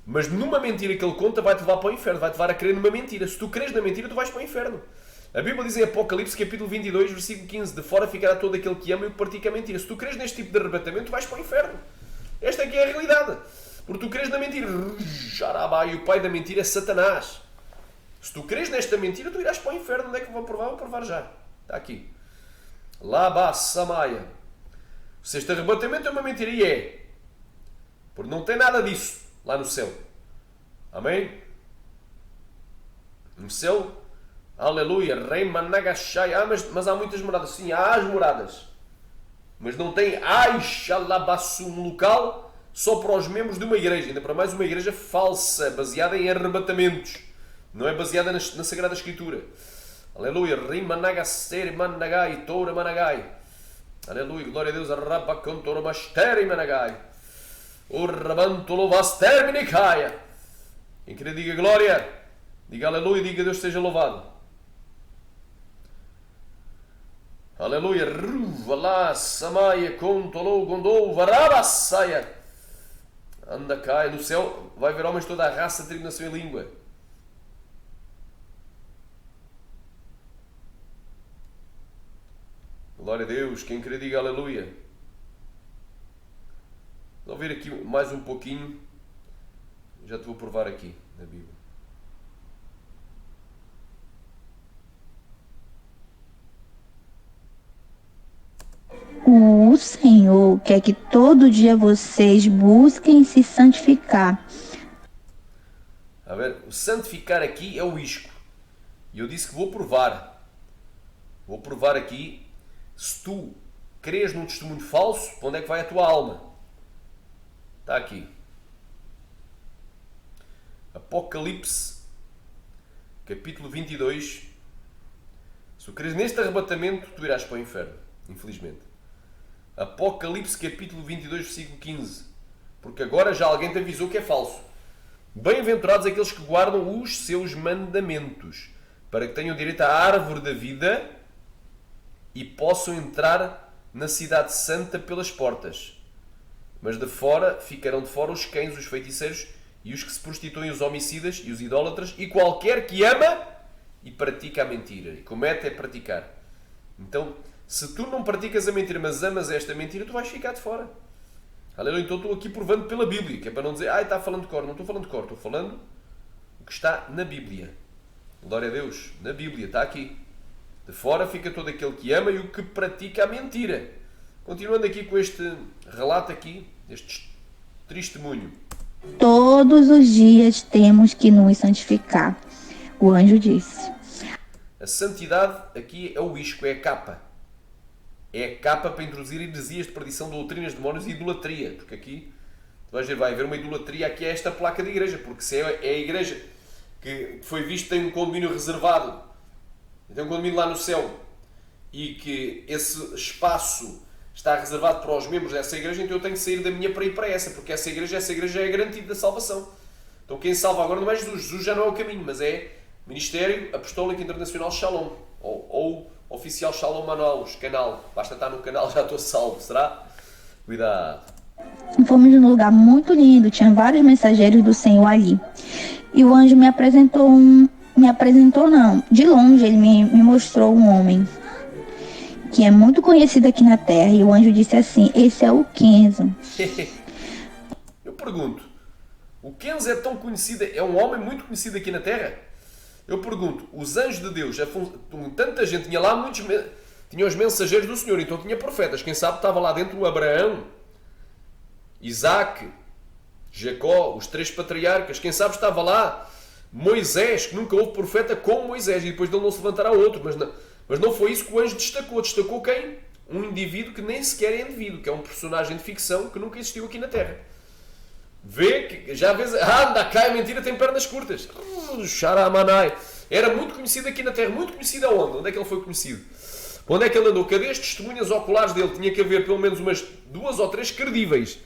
Mas numa mentira que ele conta vai-te levar para o inferno. Vai-te levar a crer numa mentira. Se tu crês na mentira, tu vais para o inferno. A Bíblia diz em Apocalipse, capítulo 22, versículo 15, de fora ficará todo aquele que ama e o que pratica a mentira. Se tu crês neste tipo de arrebatamento, tu vais para o inferno. Esta aqui é a realidade. Porque tu crês na mentira. E o pai da mentira é Satanás. Se tu crês nesta mentira, tu irás para o inferno. Onde é que vou provar? Vou provar já. Está aqui. Labá Samaya. Se este arrebatamento é uma mentira, e é. Porque não tem nada disso lá no céu. Amém? No céu, aleluia, Rei Managashai. Mas há muitas moradas. Sim, há as moradas. Mas não tem Aishalabasu, um local só para os membros de uma igreja. Ainda para mais uma igreja falsa, baseada em arrebatamentos. Não é baseada na Sagrada Escritura. Aleluia, Rei Managaseri Managai, Toura Managai. Aleluia, glória a Deus, Rabacantora Masteri Managai. O Rabantolo Vaster Minikaya. Quem querer diga glória, diga aleluia, diga Deus seja louvado. Aleluia, Ruvala Samaya Contolo Gondou Varabassaia. Anda cá, no céu vai ver homens de toda a raça, tribo, nação e língua. Glória a Deus, quem querer diga aleluia. Vou ver aqui mais um pouquinho. Já te vou provar aqui na Bíblia. O Senhor Senhor quer que todo dia vocês busquem se santificar. A ver, o santificar aqui é o isco. E eu disse que vou provar. Vou provar aqui. Se tu crês num testemunho falso, para onde é que vai a tua alma? Está aqui. Apocalipse, capítulo 22. Se tu crês neste arrebatamento, tu irás para o inferno, infelizmente. Apocalipse, capítulo 22, versículo 15. Porque agora já alguém te avisou que é falso. Bem-aventurados aqueles que guardam os seus mandamentos, para que tenham direito à árvore da vida e possam entrar na cidade santa pelas portas. Mas de fora ficarão de fora os cães, os feiticeiros e os que se prostituem, os homicidas e os idólatras e qualquer que ama e pratica a mentira. E comete é praticar. Então, se tu não praticas a mentira, mas amas esta mentira, tu vais ficar de fora. Aleluia. Então estou aqui provando pela Bíblia, que é para não dizer, está falando de cor. Não estou falando de cor, estou falando o que está na Bíblia. Glória a Deus. Na Bíblia, está aqui. De fora fica todo aquele que ama e o que pratica a mentira. Continuando aqui com este relato aqui, este testemunho. Todos os dias temos que nos santificar. O anjo disse. A santidade aqui é o isco, é a capa. É a capa para introduzir heresias de perdição, doutrinas, demónios e idolatria. Porque aqui, vai haver uma idolatria aqui a esta placa de igreja. Porque se é a igreja que foi visto tem um condomínio reservado, tem um condomínio lá no céu, e que esse espaço está reservado para os membros dessa igreja, então eu tenho que sair da minha para ir para essa, porque essa igreja é garantida da salvação. Então quem salva agora não é Jesus. Jesus já não é o caminho, mas é Ministério Apostólico Internacional Shalom, ou Oficial Shalom Manaus, canal. Basta estar no canal, já estou salvo, será? Cuidado. Fomos num lugar muito lindo, tinha vários mensageiros do Senhor ali. E o anjo me apresentou de longe ele me mostrou um homem que é muito conhecido aqui na Terra. E o anjo disse assim, esse é o Kenzo. Eu pergunto, o Kenzo é tão conhecido, é um homem muito conhecido aqui na Terra? Eu pergunto, os anjos de Deus, tanta gente, tinha lá tinha os mensageiros do Senhor, então tinha profetas, quem sabe estava lá dentro o Abraão, Isaac, Jacó, os 3 patriarcas, quem sabe estava lá Moisés, que nunca houve profeta como Moisés, e depois dele não se levantará outro, mas não foi isso que o anjo destacou. Destacou quem? Um indivíduo que nem sequer é indivíduo, que é um personagem de ficção que nunca existiu aqui na Terra. Vê que, já vês, anda cá, é mentira, tem pernas curtas. Xaramanai. Era muito conhecido aqui na Terra. Muito conhecido aonde? Onde é que ele foi conhecido? Onde é que ele andou? Cadê as testemunhas oculares dele? Tinha que haver pelo menos umas 2 ou 3 credíveis.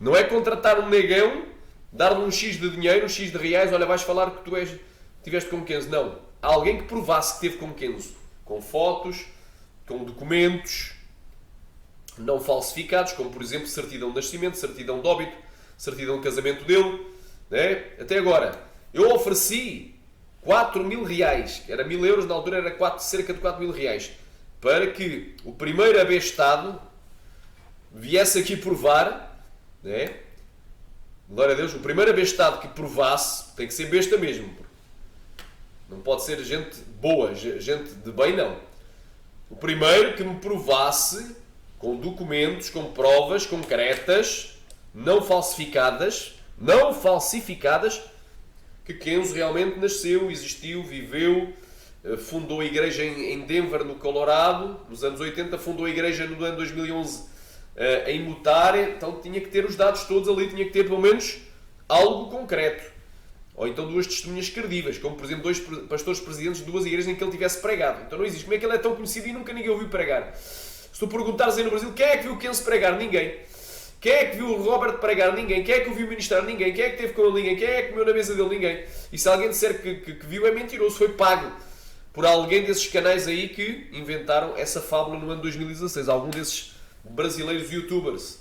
Não é contratar um negão, dar-lhe um X de dinheiro, um X de reais, olha, vais falar que tu tiveste como Kenzo. Não. Há alguém que provasse que teve como Kenzo. Com fotos, com documentos não falsificados, como por exemplo certidão de nascimento, certidão de óbito, certidão de casamento dele, né? Até agora, eu ofereci 4.000 reais, era 1.000 euros, na altura era cerca de 4.000 reais, para que o primeiro abestado viesse aqui provar, né? Glória a Deus, o primeiro abestado que provasse, tem que ser besta mesmo, não pode ser gente boa, gente de bem, não. O primeiro que me provasse, com documentos, com provas concretas, não falsificadas, que Kenzo realmente nasceu, existiu, viveu, fundou a igreja em Denver, no Colorado, nos anos 80, fundou a igreja no ano 2011 em Mutar, então tinha que ter os dados todos ali, tinha que ter pelo menos algo concreto. Ou então 2 testemunhas credíveis, como por exemplo 2 pastores presidentes de 2 igrejas em que ele tivesse pregado. Então não existe. Como é que ele é tão conhecido e nunca ninguém ouviu pregar? Se tu perguntares aí no Brasil, quem é que viu o Kenzo pregar? Ninguém. Quem é que viu o Robert pregar? Ninguém. Quem é que o viu ministrar? Ninguém. Quem é que teve com ele? Ninguém. Quem é que comeu na mesa dele? Ninguém. E se alguém disser que viu, é mentiroso. Foi pago por alguém desses canais aí que inventaram essa fábula no ano 2016. Algum desses brasileiros youtubers.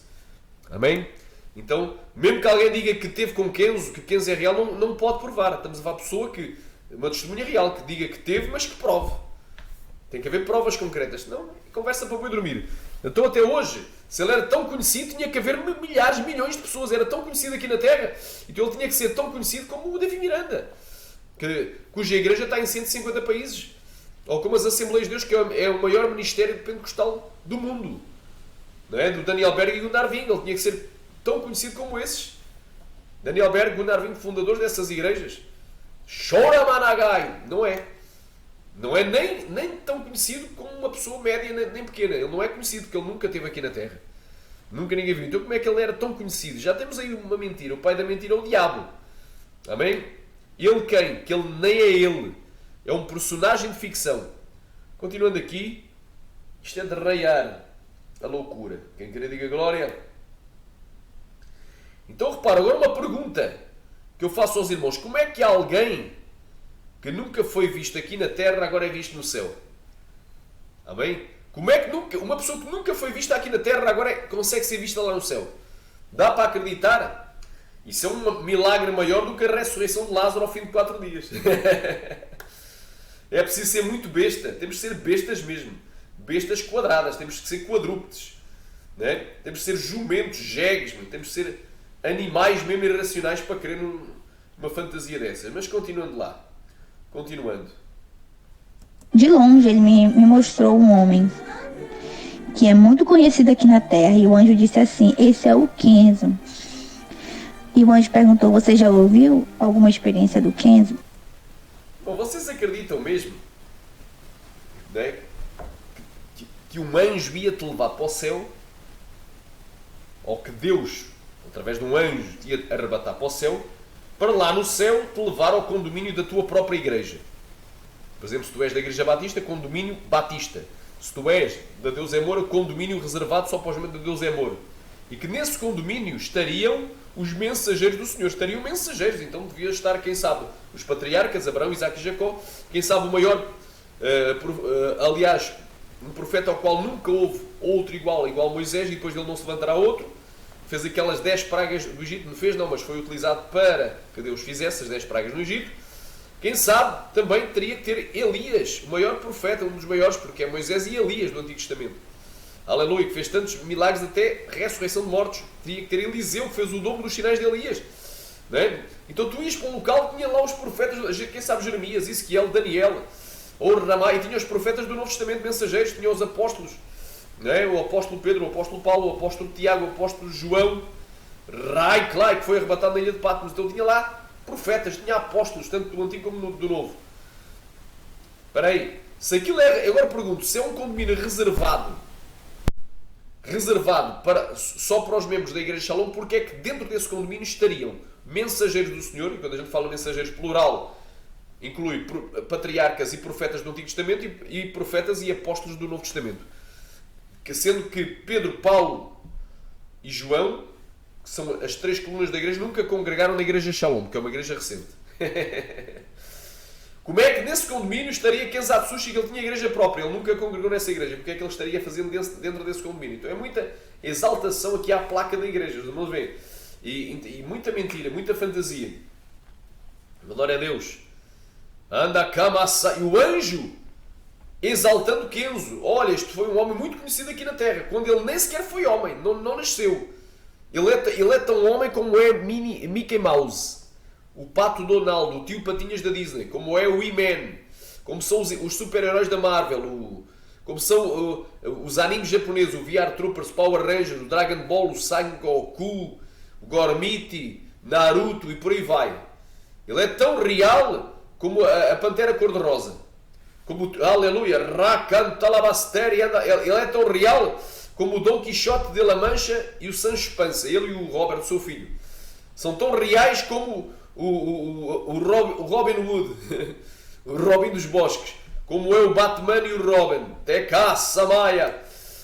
Amém? Então, mesmo que alguém diga que teve com Kenzo, que Kenzo é real, não pode provar. Estamos a falar de pessoa que, uma testemunha real, que diga que teve, mas que prove. Tem que haver provas concretas. Senão, conversa para boi dormir. Então, até hoje, se ele era tão conhecido, tinha que haver milhares, milhões de pessoas. Era tão conhecido aqui na Terra. Então, ele tinha que ser tão conhecido como o Davi Miranda, cuja igreja está em 150 países. Ou como as Assembleias de Deus, que é o maior ministério pentecostal do mundo. não é? Do Daniel Berg e Gunnar Wing. Ele tinha que ser tão conhecido como esses. Daniel Berg, Gunnar Wing, fundadores dessas igrejas. Chora Managai! Não é. Não é nem tão conhecido como uma pessoa média nem pequena. Ele não é conhecido porque ele nunca esteve aqui na Terra. Nunca ninguém viu. Então como é que ele era tão conhecido? Já temos aí uma mentira. O pai da mentira é o diabo. Amém? Ele quem? Que ele nem é ele. É um personagem de ficção. Continuando aqui. Isto é de raiar a loucura. Quem querer diga glória. Então repara, agora uma pergunta que eu faço aos irmãos. Como é que alguém que nunca foi visto aqui na Terra agora é visto no céu? Amém? Como é que uma pessoa que nunca foi vista aqui na Terra agora consegue ser vista lá no céu? Dá para acreditar? Isso é um milagre maior do que a ressurreição de Lázaro ao fim de 4 dias. É preciso ser muito besta. Temos que ser bestas mesmo. Bestas quadradas. Temos que ser quadrúpedes. Não é? Temos que ser jumentos, jegues. Temos que ser animais mesmo irracionais para crer numa fantasia dessas. Mas continuando lá. Continuando. De longe ele me mostrou um homem que é muito conhecido aqui na Terra. E o anjo disse assim: esse é o Kenzo. E o anjo perguntou: você já ouviu alguma experiência do Kenzo? Bom, vocês acreditam mesmo, né, que um anjo ia te levar para o céu? Ou que Deus, através de um anjo, te ia arrebatar para o céu, para lá no céu te levar ao condomínio da tua própria igreja? Por exemplo, se tu és da Igreja Batista, condomínio Batista. Se tu és da Deus é Moura, condomínio reservado só para os membros da Deus é Moura. E que nesse condomínio estariam os mensageiros do Senhor. Estariam mensageiros. Então devia estar, quem sabe, os patriarcas, Abraão, Isaac e Jacó. Quem sabe o maior, aliás, um profeta ao qual nunca houve outro igual Moisés, e depois dele não se levantará outro. Fez aquelas 10 pragas do Egito. Não fez não, mas foi utilizado para que Deus fizesse as 10 pragas no Egito. Quem sabe também teria que ter Elias, o maior profeta, um dos maiores, porque é Moisés e Elias do Antigo Testamento. Aleluia, que fez tantos milagres, até ressurreição de mortos. Teria que ter Eliseu, que fez o dobro dos sinais de Elias. Não é? Então tu ias para um local que tinha lá os profetas, quem sabe Jeremias, Ezequiel, Daniel, ou Ramá, e tinha os profetas do Novo Testamento mensageiros, tinha os apóstolos, não é? O apóstolo Pedro, o apóstolo Paulo, o apóstolo Tiago, o apóstolo João, que foi arrebatado na ilha de Patmos. Então tinha lá profetas, tinha apóstolos, tanto do Antigo como do Novo. Espera aí, se aquilo é... Agora pergunto, se é um condomínio reservado só para os membros da Igreja Shalom, porque é que dentro desse condomínio estariam mensageiros do Senhor? E quando a gente fala mensageiros plural, inclui patriarcas e profetas do Antigo Testamento e profetas e apóstolos do Novo Testamento. Sendo que Pedro, Paulo e João, que são as 3 colunas da igreja, nunca congregaram na Igreja Shalom, que é uma igreja recente. Como é que nesse condomínio estaria Ken Zatsushi, que ele tinha igreja própria? Ele nunca congregou nessa igreja. Porque é que ele estaria fazendo dentro desse condomínio? Então é muita exaltação aqui à placa da igreja. Vamos ver. E muita mentira, muita fantasia. Glória a Deus. Anda Kamasa. E o anjo exaltando Kenzo. Olha, este foi um homem muito conhecido aqui na Terra. Quando ele nem sequer foi homem. Não nasceu. Ele é tão homem como é Mickey Mouse. O Pato Donald, o tio Patinhas da Disney, como é o He-Man, como são os super-heróis da Marvel, como são os animes japoneses, o VR Troopers, Power Rangers, o Dragon Ball, o Sangoku, o Gormiti, Naruto e por aí vai. Ele é tão real como a Pantera Cor-de-Rosa. Aleluia, Racantalabasteri, ele é tão real como o Dom Quixote de La Mancha e o Sancho Panza, ele e o Robert, seu filho. São tão reais como o Robin Hood, o Robin dos Bosques, como é o Batman e o Robin. Até cá, Samaya.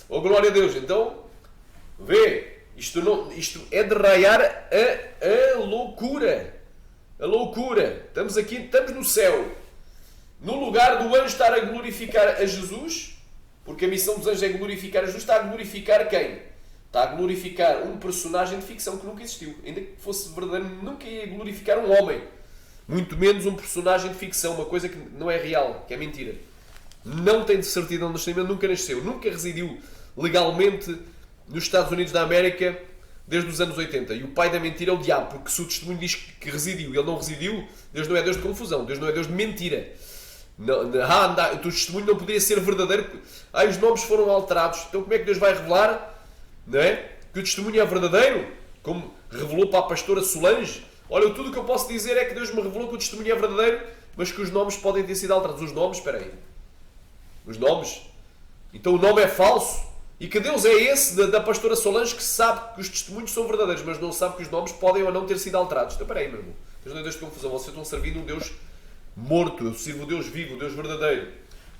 Oh, glória a Deus. Então, vê, isto é de raiar a loucura. A loucura. Estamos no céu. No lugar do anjo estar a glorificar a Jesus, porque a missão dos anjos é glorificar a Jesus, está a glorificar quem? Está a glorificar um personagem de ficção que nunca existiu. Ainda que fosse verdadeiro, nunca ia glorificar um homem. Muito menos um personagem de ficção, uma coisa que não é real, que é mentira. Não tem de certidão de nascimento, nunca nasceu, nunca residiu legalmente nos Estados Unidos da América desde os anos 80. E o pai da mentira é o diabo, porque se o testemunho diz que residiu e ele não residiu, Deus não é Deus de confusão, Deus não é Deus de mentira. O testemunho não podia ser verdadeiro. Os nomes foram alterados. Então como é que Deus vai revelar não é? Que o testemunho é verdadeiro, como revelou para a pastora Solange. Olha, tudo o que eu posso dizer é que Deus me revelou que o testemunho é verdadeiro, mas que os nomes podem ter sido alterados. Os nomes, espera aí. Os nomes. Então o nome é falso. E que Deus é esse da pastora Solange que sabe que os testemunhos são verdadeiros, mas não sabe que os nomes podem ou não ter sido alterados. Então, espera aí, meu irmão. Deus não é Deus de confusão. Vocês estão servindo um Deus morto. Eu sirvo o Deus vivo, o Deus verdadeiro.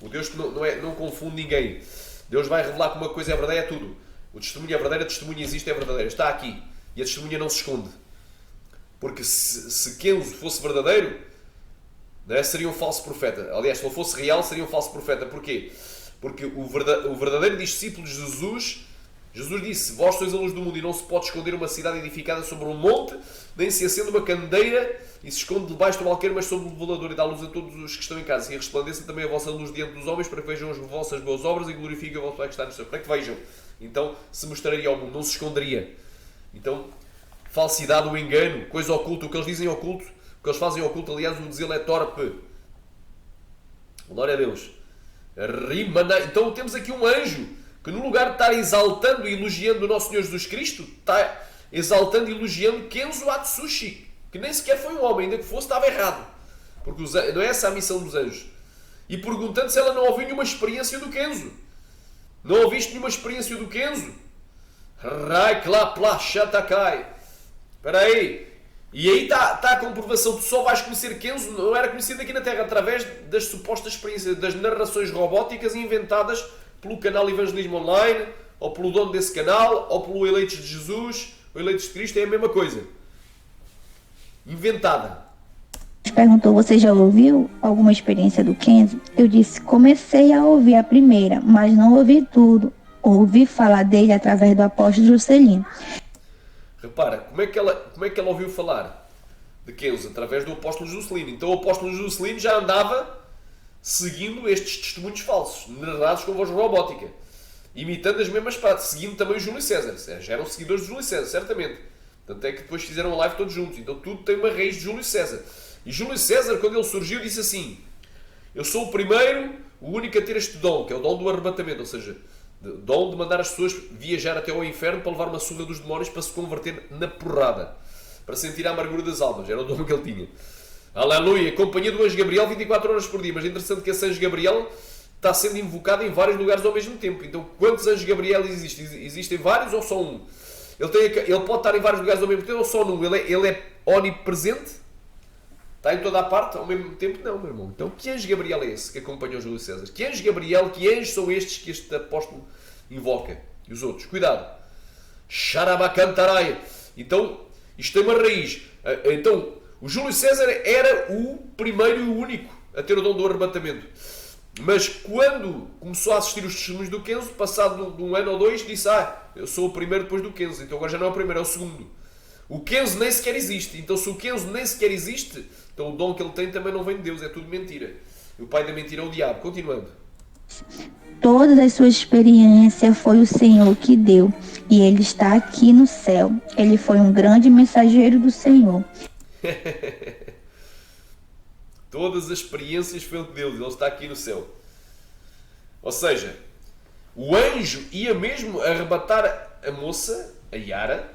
O Deus que não confunde ninguém. Deus vai revelar que uma coisa é verdadeira, é tudo. O testemunho é verdadeiro, a testemunha existe, é verdadeira. Está aqui. E a testemunha não se esconde. Porque se Kenzo fosse verdadeiro, não é, seria um falso profeta. Aliás, se ele fosse real, seria um falso profeta. Porquê? Porque o verdadeiro discípulo de Jesus disse: vós sois a luz do mundo e não se pode esconder uma cidade edificada sobre um monte, nem se acende uma candeeira e se esconde debaixo do alqueire, mas sobre o velador, e dá luz a todos os que estão em casa. E resplandeça também a vossa luz diante dos homens, para que vejam as vossas boas obras e glorifiquem o vosso Pai que está no céu. Para que vejam. Então se mostraria ao mundo, não se esconderia. Então, falsidade, o engano, coisa oculta, o que eles dizem oculto, o que eles fazem oculto, aliás, o dizê-lo é torpe. Glória a Deus. Então temos aqui um anjo que, no lugar de estar exaltando e elogiando o nosso Senhor Jesus Cristo, está exaltando e elogiando Kenzo Atsushi, que nem sequer foi um homem, ainda que fosse, estava errado. Porque não é essa a missão dos anjos. E perguntando se ela não ouviu nenhuma experiência do Kenzo. Não ouviste nenhuma experiência do Kenzo? Espera aí. E aí está a comprovação. Tu só vais conhecer Kenzo, não era conhecido aqui na Terra, através das supostas experiências, das narrações robóticas inventadas pelo canal Evangelismo Online, ou pelo dono desse canal, ou pelo Eleitos de Jesus, ou Eleitos de Cristo, é a mesma coisa. Inventada. Perguntou: você já ouviu alguma experiência do Kenzo? Eu disse: comecei a ouvir a primeira, mas não ouvi tudo. Ouvi falar dele através do apóstolo Juscelino. Repara, como é que ela ouviu falar de Kenzo? Através do apóstolo Juscelino. Então o apóstolo Juscelino já andava seguindo estes testemunhos falsos, narrados com voz robótica, imitando as mesmas práticas, seguindo também o Júlio César. Já eram seguidores de Júlio César, certamente. Tanto é que depois fizeram a live todos juntos. Então tudo tem uma raiz de Júlio César. E Júlio César, quando ele surgiu, disse assim: eu sou o primeiro, o único a ter este dom, que é o dom do arrebatamento, ou seja, o dom de mandar as pessoas viajar até ao inferno para levar uma surra dos demónios, para se converter na porrada, para sentir a amargura das almas. Era o dom que ele tinha. Aleluia! Companhia do anjo Gabriel 24 horas por dia. Mas é interessante que esse anjo Gabriel está sendo invocado em vários lugares ao mesmo tempo. Então, quantos anjos Gabriel existem? Existem vários ou só um? Ele pode estar em vários lugares ao mesmo tempo ou só num? Ele é onipresente? Está em toda a parte ao mesmo tempo? Não, meu irmão. Então, que anjo Gabriel é esse que acompanha o Júlio César? Que anjo Gabriel, que anjos são estes que este apóstolo invoca? E os outros? Cuidado. Xarabacantarai. Então, isto tem uma raiz. Então, o Júlio César era o primeiro e o único a ter o dom do arrebatamento. Mas quando começou a assistir os testemunhos do Kenzo, passado de um ano ou dois, disse: eu sou o primeiro depois do Kenzo. Então agora já não é o primeiro, é o segundo. O Kenzo nem sequer existe. Então se o Kenzo nem sequer existe, então o dom que ele tem também não vem de Deus, é tudo mentira. E o pai da mentira é o diabo. Continuando. Todas as suas experiências foi o Senhor que deu, e ele está aqui no céu. Ele foi um grande mensageiro do Senhor. Todas as experiências foi o de Deus, ele está aqui no céu. Ou seja, o anjo ia mesmo arrebatar a moça, a Yara,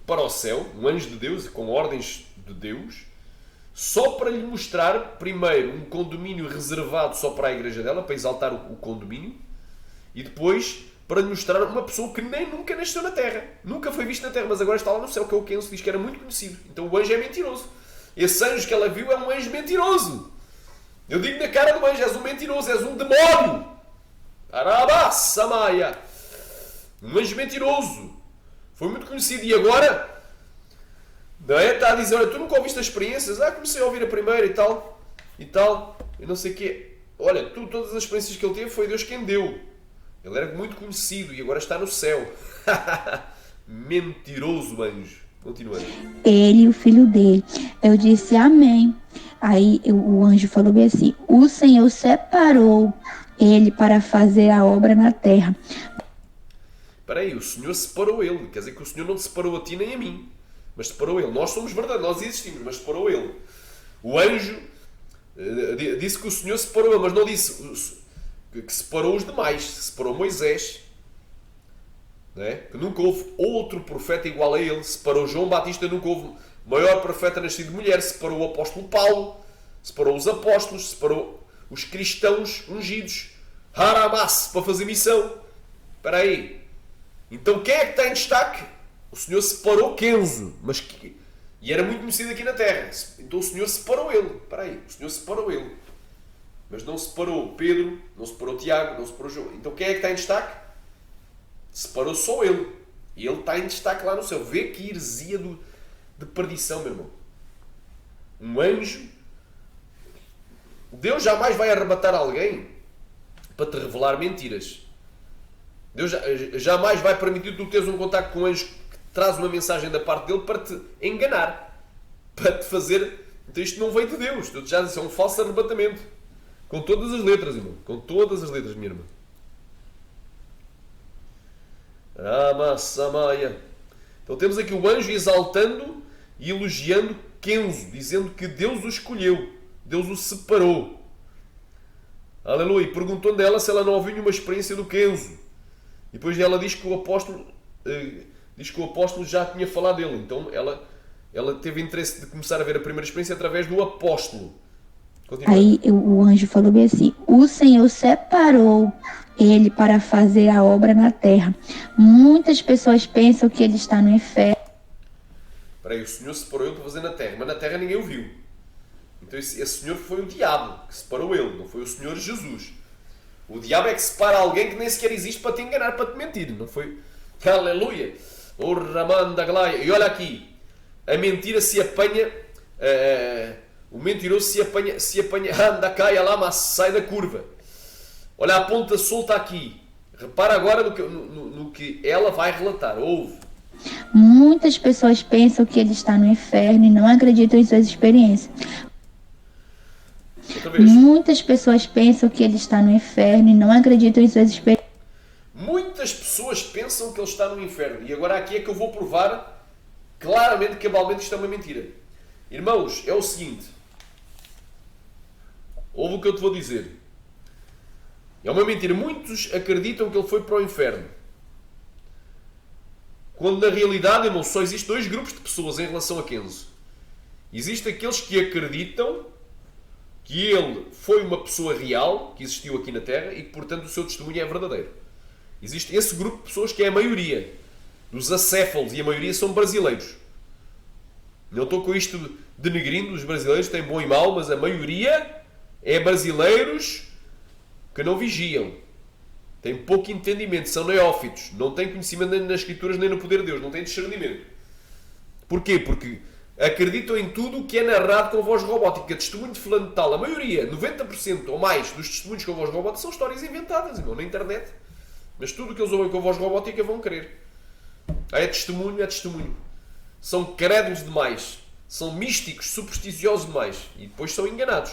para o céu, um anjo de Deus, com ordens de Deus, só para lhe mostrar, primeiro, um condomínio reservado só para a igreja dela, para exaltar o condomínio, e depois para lhe mostrar uma pessoa que nem nunca nasceu na Terra, nunca foi vista na Terra, mas agora está lá no céu, que é o Kenzo, diz que era muito conhecido. Então o anjo é mentiroso. Esse anjo que ela viu é um anjo mentiroso. Eu digo na cara do anjo: és um mentiroso, és um demónio. Arabassamaya. Um anjo mentiroso. Foi muito conhecido. E agora, não é? Está a dizer: olha, tu nunca ouviste as experiências? Comecei a ouvir a primeira e tal, e não sei o quê. Olha, todas as experiências que ele teve foi Deus quem deu. Ele era muito conhecido e agora está no céu. Mentiroso anjo. Continuando. Ele e o filho dele. Eu disse: amém. Aí o anjo falou bem assim: o Senhor separou ele para fazer a obra na terra. Espera aí, o Senhor separou ele. Quer dizer que o Senhor não separou a ti nem a mim, mas separou ele. Nós somos verdadeiros, nós existimos, mas separou ele. O anjo disse que o Senhor separou ele, mas não disse que separou os demais. Separou Moisés. não é? Que nunca houve outro profeta igual a ele. Separou João Batista, nunca houve maior profeta nascido de mulher. Separou o apóstolo Paulo, separou os apóstolos, separou os cristãos ungidos. Haramas, para fazer missão. Espera aí. Então quem é que está em destaque? O Senhor separou Kenzo, e era muito conhecido aqui na terra. Então o Senhor separou ele. Espera aí, o Senhor separou ele. Mas não separou Pedro, não separou Tiago, não separou João. Então quem é que está em destaque? Separou só ele. E ele está em destaque lá no céu. Vê que heresia de perdição, meu irmão. Um anjo. Deus jamais vai arrebatar alguém para te revelar mentiras. Deus jamais vai permitir que tu teres um contacto com um anjo que traz uma mensagem da parte dele para te enganar. Para te fazer... Então isto não veio de Deus. Eu já disse, é um falso arrebatamento. Com todas as letras, irmão. Com todas as letras, minha irmã. Ramassamaya. Então temos aqui o anjo exaltando e elogiando Kenzo, dizendo que Deus o escolheu. Deus o separou. Aleluia. E perguntou-lhe ela se ela não ouviu nenhuma experiência do Kenzo. E depois ela diz que o apóstolo já tinha falado dele. Então ela teve interesse de começar a ver a primeira experiência através do apóstolo. Continua. Aí o anjo falou bem assim: o Senhor separou ele para fazer a obra na terra. Muitas pessoas pensam que ele está no inferno. Espera aí, o Senhor separou ele para fazer na terra, mas na terra ninguém o viu. Então esse Senhor foi o diabo que separou ele, não foi o Senhor Jesus. O diabo é que separa alguém que nem sequer existe para te enganar, para te mentir. Não foi? Aleluia! O Ramanda Glaya. E olha aqui, a mentira se apanha... o mentiroso se apanha, anda, cai, alama, sai da curva. Olha a ponta solta aqui. Repara agora no que ela vai relatar. Ouve. Muitas pessoas pensam que ele está no inferno e não acreditam em suas experiências. Outra vez. Muitas pessoas pensam que ele está no inferno e não acreditam em suas experiências. Muitas pessoas pensam que ele está no inferno. E agora aqui é que eu vou provar claramente, cabalmente, isto é uma mentira. Irmãos, é o seguinte. Ouve o que eu te vou dizer. É uma mentira. Muitos acreditam que ele foi para o inferno. Quando na realidade, irmão, só existem dois grupos de pessoas em relação a Kenzo. Existem aqueles que acreditam que ele foi uma pessoa real, que existiu aqui na Terra e que, portanto, o seu testemunho é verdadeiro. Existe esse grupo de pessoas que é a maioria dos acéfalos, e a maioria são brasileiros. Não estou com isto denegrindo os brasileiros, tem bom e mau, mas a maioria é brasileiros que não vigiam. Têm pouco entendimento, são neófitos, não têm conhecimento nem nas escrituras nem no poder de Deus, não têm discernimento. Porquê? Porque acreditam em tudo o que é narrado com voz robótica. Testemunho de fulano de tal, a maioria, 90% ou mais dos testemunhos com voz robótica são histórias inventadas, irmão, na internet. Mas tudo o que eles ouvem com voz robótica vão crer. É testemunho, é testemunho. São crédulos demais. São místicos, supersticiosos demais. E depois são enganados.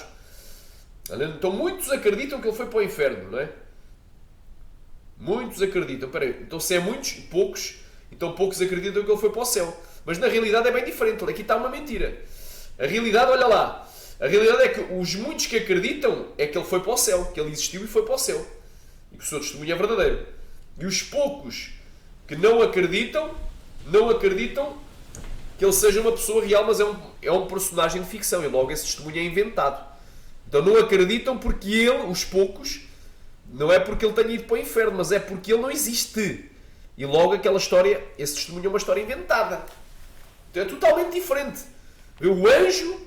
Então muitos acreditam que ele foi para o inferno, não é? Muitos acreditam. Peraí, então se é muitos, poucos, então poucos acreditam que ele foi para o céu. Mas na realidade é bem diferente. Aqui está uma mentira. A realidade, olha lá. A realidade é que os muitos que acreditam é que ele foi para o céu. Que ele existiu e foi para o céu. E que o seu testemunho é verdadeiro. E os poucos que não acreditam que ele seja uma pessoa real, mas é um personagem de ficção. E logo esse testemunho é inventado. Então não acreditam porque ele, os poucos, não é porque ele tenha ido para o inferno, mas é porque ele não existe. E logo aquela história, esse testemunho é uma história inventada. Então é totalmente diferente. O anjo,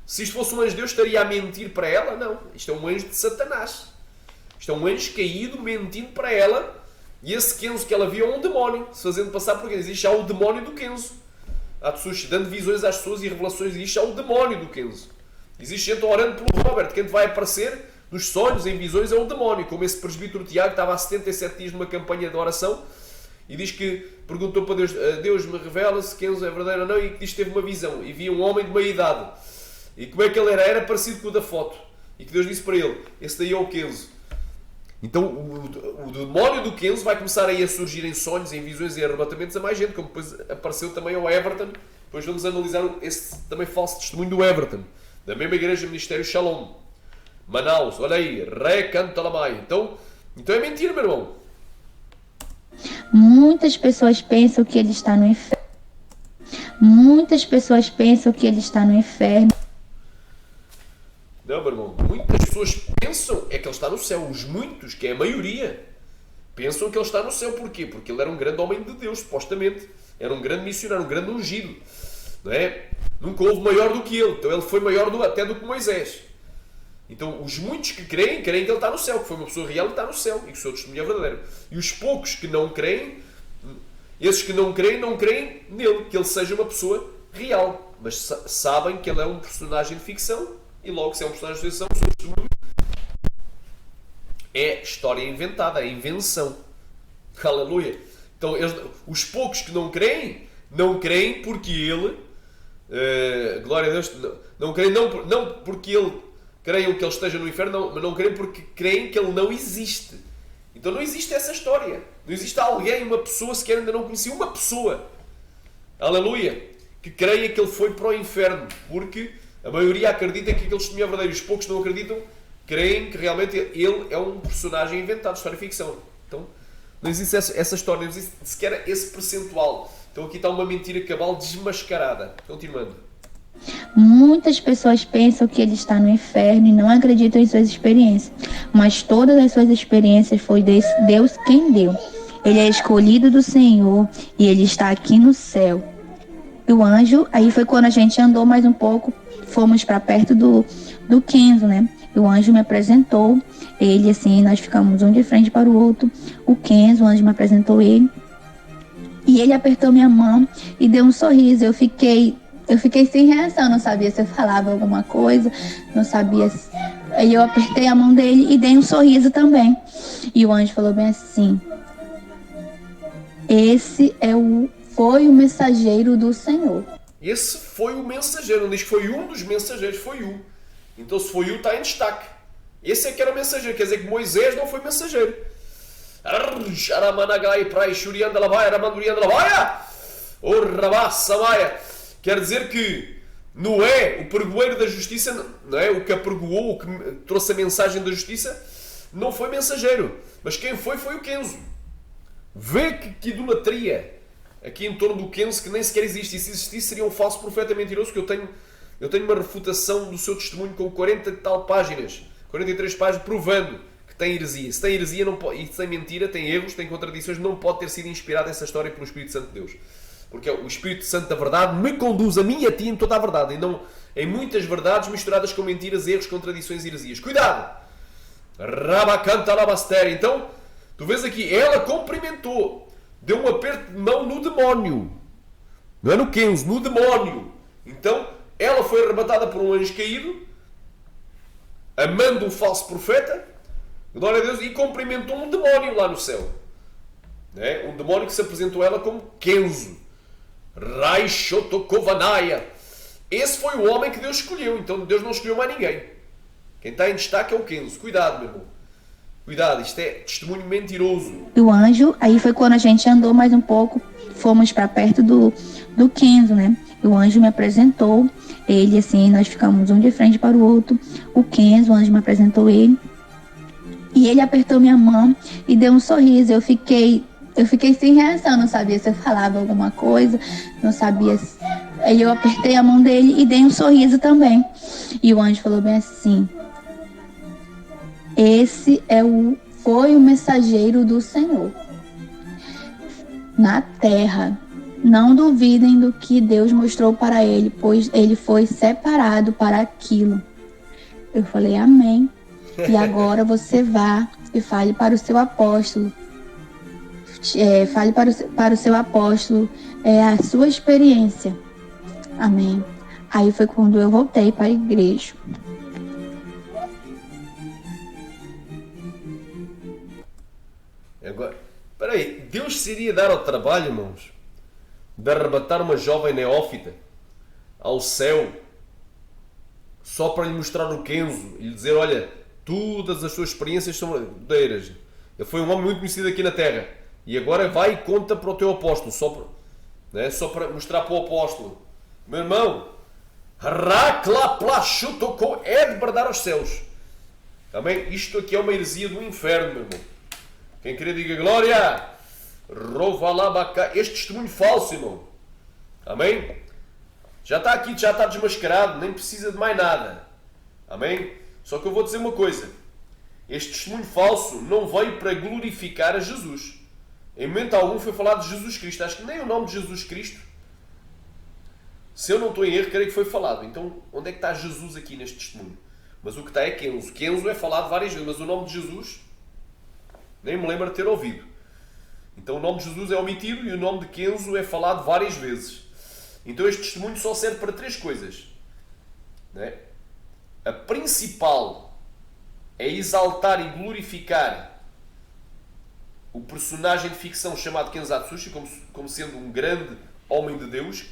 se isto fosse um anjo de Deus, estaria a mentir para ela? Não. Isto é um anjo de Satanás. Isto é um anjo caído mentindo para ela. E esse Kenzo que ela viu é um demónio, se fazendo passar por quem? Existe já o demónio do Kenzo. Há pessoas dando visões às pessoas e revelações. Existe já o demónio do Kenzo. Existe gente orando pelo Robert. Quem te vai aparecer nos sonhos, em visões, é o demónio. Como esse presbítero Tiago que estava há 77 dias numa campanha de oração e diz que perguntou para Deus: Deus me revela se Kenzo é verdadeiro ou não, e diz que teve uma visão e via um homem de meia idade. E como é que ele era? Era parecido com o da foto. E que Deus disse para ele: esse daí é o Kenzo. Então o demónio do Kenzo vai começar aí a surgir em sonhos, em visões e arrebatamentos a mais gente, como depois apareceu também ao Everton. Depois vamos analisar esse também falso testemunho do Everton, da mesma igreja Ministério Shalom, Manaus. Olha aí, Recantalamai. Então é mentira, meu irmão. Muitas pessoas pensam que ele está no inferno. Muitas pessoas pensam que ele está no inferno. Não, meu irmão, muitas pessoas pensam é que ele está no céu. Os muitos, que é a maioria, pensam que ele está no céu. Porquê? Porque ele era um grande homem de Deus, supostamente. Era um grande missionário, um grande ungido. Não é? Nunca houve maior do que ele. Então ele foi maior até do que Moisés. Então os muitos que creem que ele está no céu, que foi uma pessoa real e está no céu, e que o seu testemunho é verdadeiro. E os poucos que não creem, esses que não creem nele, que ele seja uma pessoa real. Mas sabem que ele é um personagem de ficção, e logo, se é um personagem de ficção, o seu testemunho é história inventada, é invenção. Aleluia! Então os poucos que não creem porque ele, glória a Deus, não creem não porque ele creiam que ele esteja no inferno, mas não creem porque creem que ele não existe. Então não existe essa história. Não existe alguém, uma pessoa, sequer ainda não conhecia uma pessoa, aleluia, que creia que ele foi para o inferno, porque a maioria acredita que aquele testemunho é verdadeiro. Os poucos que não acreditam creem que realmente ele é um personagem inventado, história e ficção. Então não existe essa história, não existe sequer esse percentual. Então aqui está uma mentira cabal desmascarada. Continuando. Muitas pessoas pensam que ele está no inferno e não acreditam em suas experiências. Mas todas as suas experiências foi Deus quem deu. Ele é escolhido do Senhor e ele está aqui no céu. E o anjo, aí foi quando a gente andou mais um pouco, fomos para perto do Kenzo, né? E o anjo me apresentou ele, assim, nós ficamos um de frente para o outro. O Kenzo, o anjo me apresentou ele. E ele apertou minha mão e deu um sorriso. Eu fiquei sem reação, não sabia se eu falava alguma coisa, não sabia se... Aí eu apertei a mão dele e dei um sorriso também. E o anjo falou bem assim: foi o mensageiro do Senhor. Esse foi o mensageiro, não diz que foi um dos mensageiros, foi um. Então se foi um, está em destaque. Esse é que era o mensageiro, quer dizer que Moisés não foi mensageiro. Quer dizer que Noé, o pregoeiro da justiça, não é? O que apregoou, o que trouxe a mensagem da justiça, não foi mensageiro. Mas quem foi o Kenzo. Vê que idolatria aqui em torno do Kenzo, que nem sequer existe. E se existisse, seria um falso profeta mentiroso, que eu tenho uma refutação do seu testemunho com 40 e tal páginas, 43 páginas, provando que tem heresia. Se tem heresia não pode, e se tem mentira, tem erros, tem contradições, não pode ter sido inspirada essa história pelo Espírito Santo de Deus. Porque o Espírito Santo da verdade me conduz a mim e a ti em toda a verdade, e não em muitas verdades misturadas com mentiras, erros, contradições e heresias. Cuidado! Rabacanta labaster. Então, tu vês aqui, ela cumprimentou, deu um aperto de mão no demónio. Não é no Kenzo, no demónio. Então, ela foi arrebatada por um anjo caído, amando um falso profeta, glória a Deus, e cumprimentou um demónio lá no céu. É? Um demónio que se apresentou a ela como Kenzo. Raishotokovanaya. Esse foi o homem que Deus escolheu. Então Deus não escolheu mais ninguém. Quem está em destaque é o Kenzo. Cuidado, meu irmão. Cuidado, isto é testemunho mentiroso. E o anjo, aí foi quando a gente andou mais um pouco, fomos para perto do Kenzo, né? E o anjo me apresentou ele, assim, nós ficamos um de frente para o outro. O Kenzo, o anjo me apresentou ele. E ele apertou minha mão e deu um sorriso. Eu fiquei sem reação, não sabia se eu falava alguma coisa, não sabia se... Aí eu apertei a mão dele e dei um sorriso também. E o anjo falou bem assim: foi o mensageiro do Senhor na terra. Não duvidem do que Deus mostrou para ele, pois ele foi separado para aquilo. Eu falei amém. E agora você vá e fale para o seu apóstolo. Fale para o seu apóstolo a sua experiência. Amém. Aí foi quando eu voltei para a igreja. Agora, peraí, Deus se iria dar ao trabalho, irmãos, de arrebatar uma jovem neófita ao céu só para lhe mostrar o Kenzo e lhe dizer: olha, todas as suas experiências são verdadeiras. Ele foi um homem muito conhecido aqui na terra. E agora vai e conta para o teu apóstolo, só para mostrar para o apóstolo. Meu irmão, é de bradar aos céus. Amém? Isto aqui é uma heresia do inferno, meu irmão. Quem querer diga glória. Rovalabaka. Este testemunho falso, irmão. Amém? Já está aqui, já está desmascarado, nem precisa de mais nada. Amém? Só que eu vou dizer uma coisa. Este testemunho falso não veio para glorificar a Jesus. Em momento algum foi falado de Jesus Cristo. Acho que nem o nome de Jesus Cristo, se eu não estou em erro, creio que foi falado. Então, onde é que está Jesus aqui neste testemunho? Mas o que está é Kenzo. Kenzo é falado várias vezes, mas o nome de Jesus nem me lembro de ter ouvido. Então o nome de Jesus é omitido e o nome de Kenzo é falado várias vezes. Então este testemunho só serve para três coisas. Não é? A principal é exaltar e glorificar o personagem de ficção chamado Kenzo Atsushi como sendo um grande homem de Deus.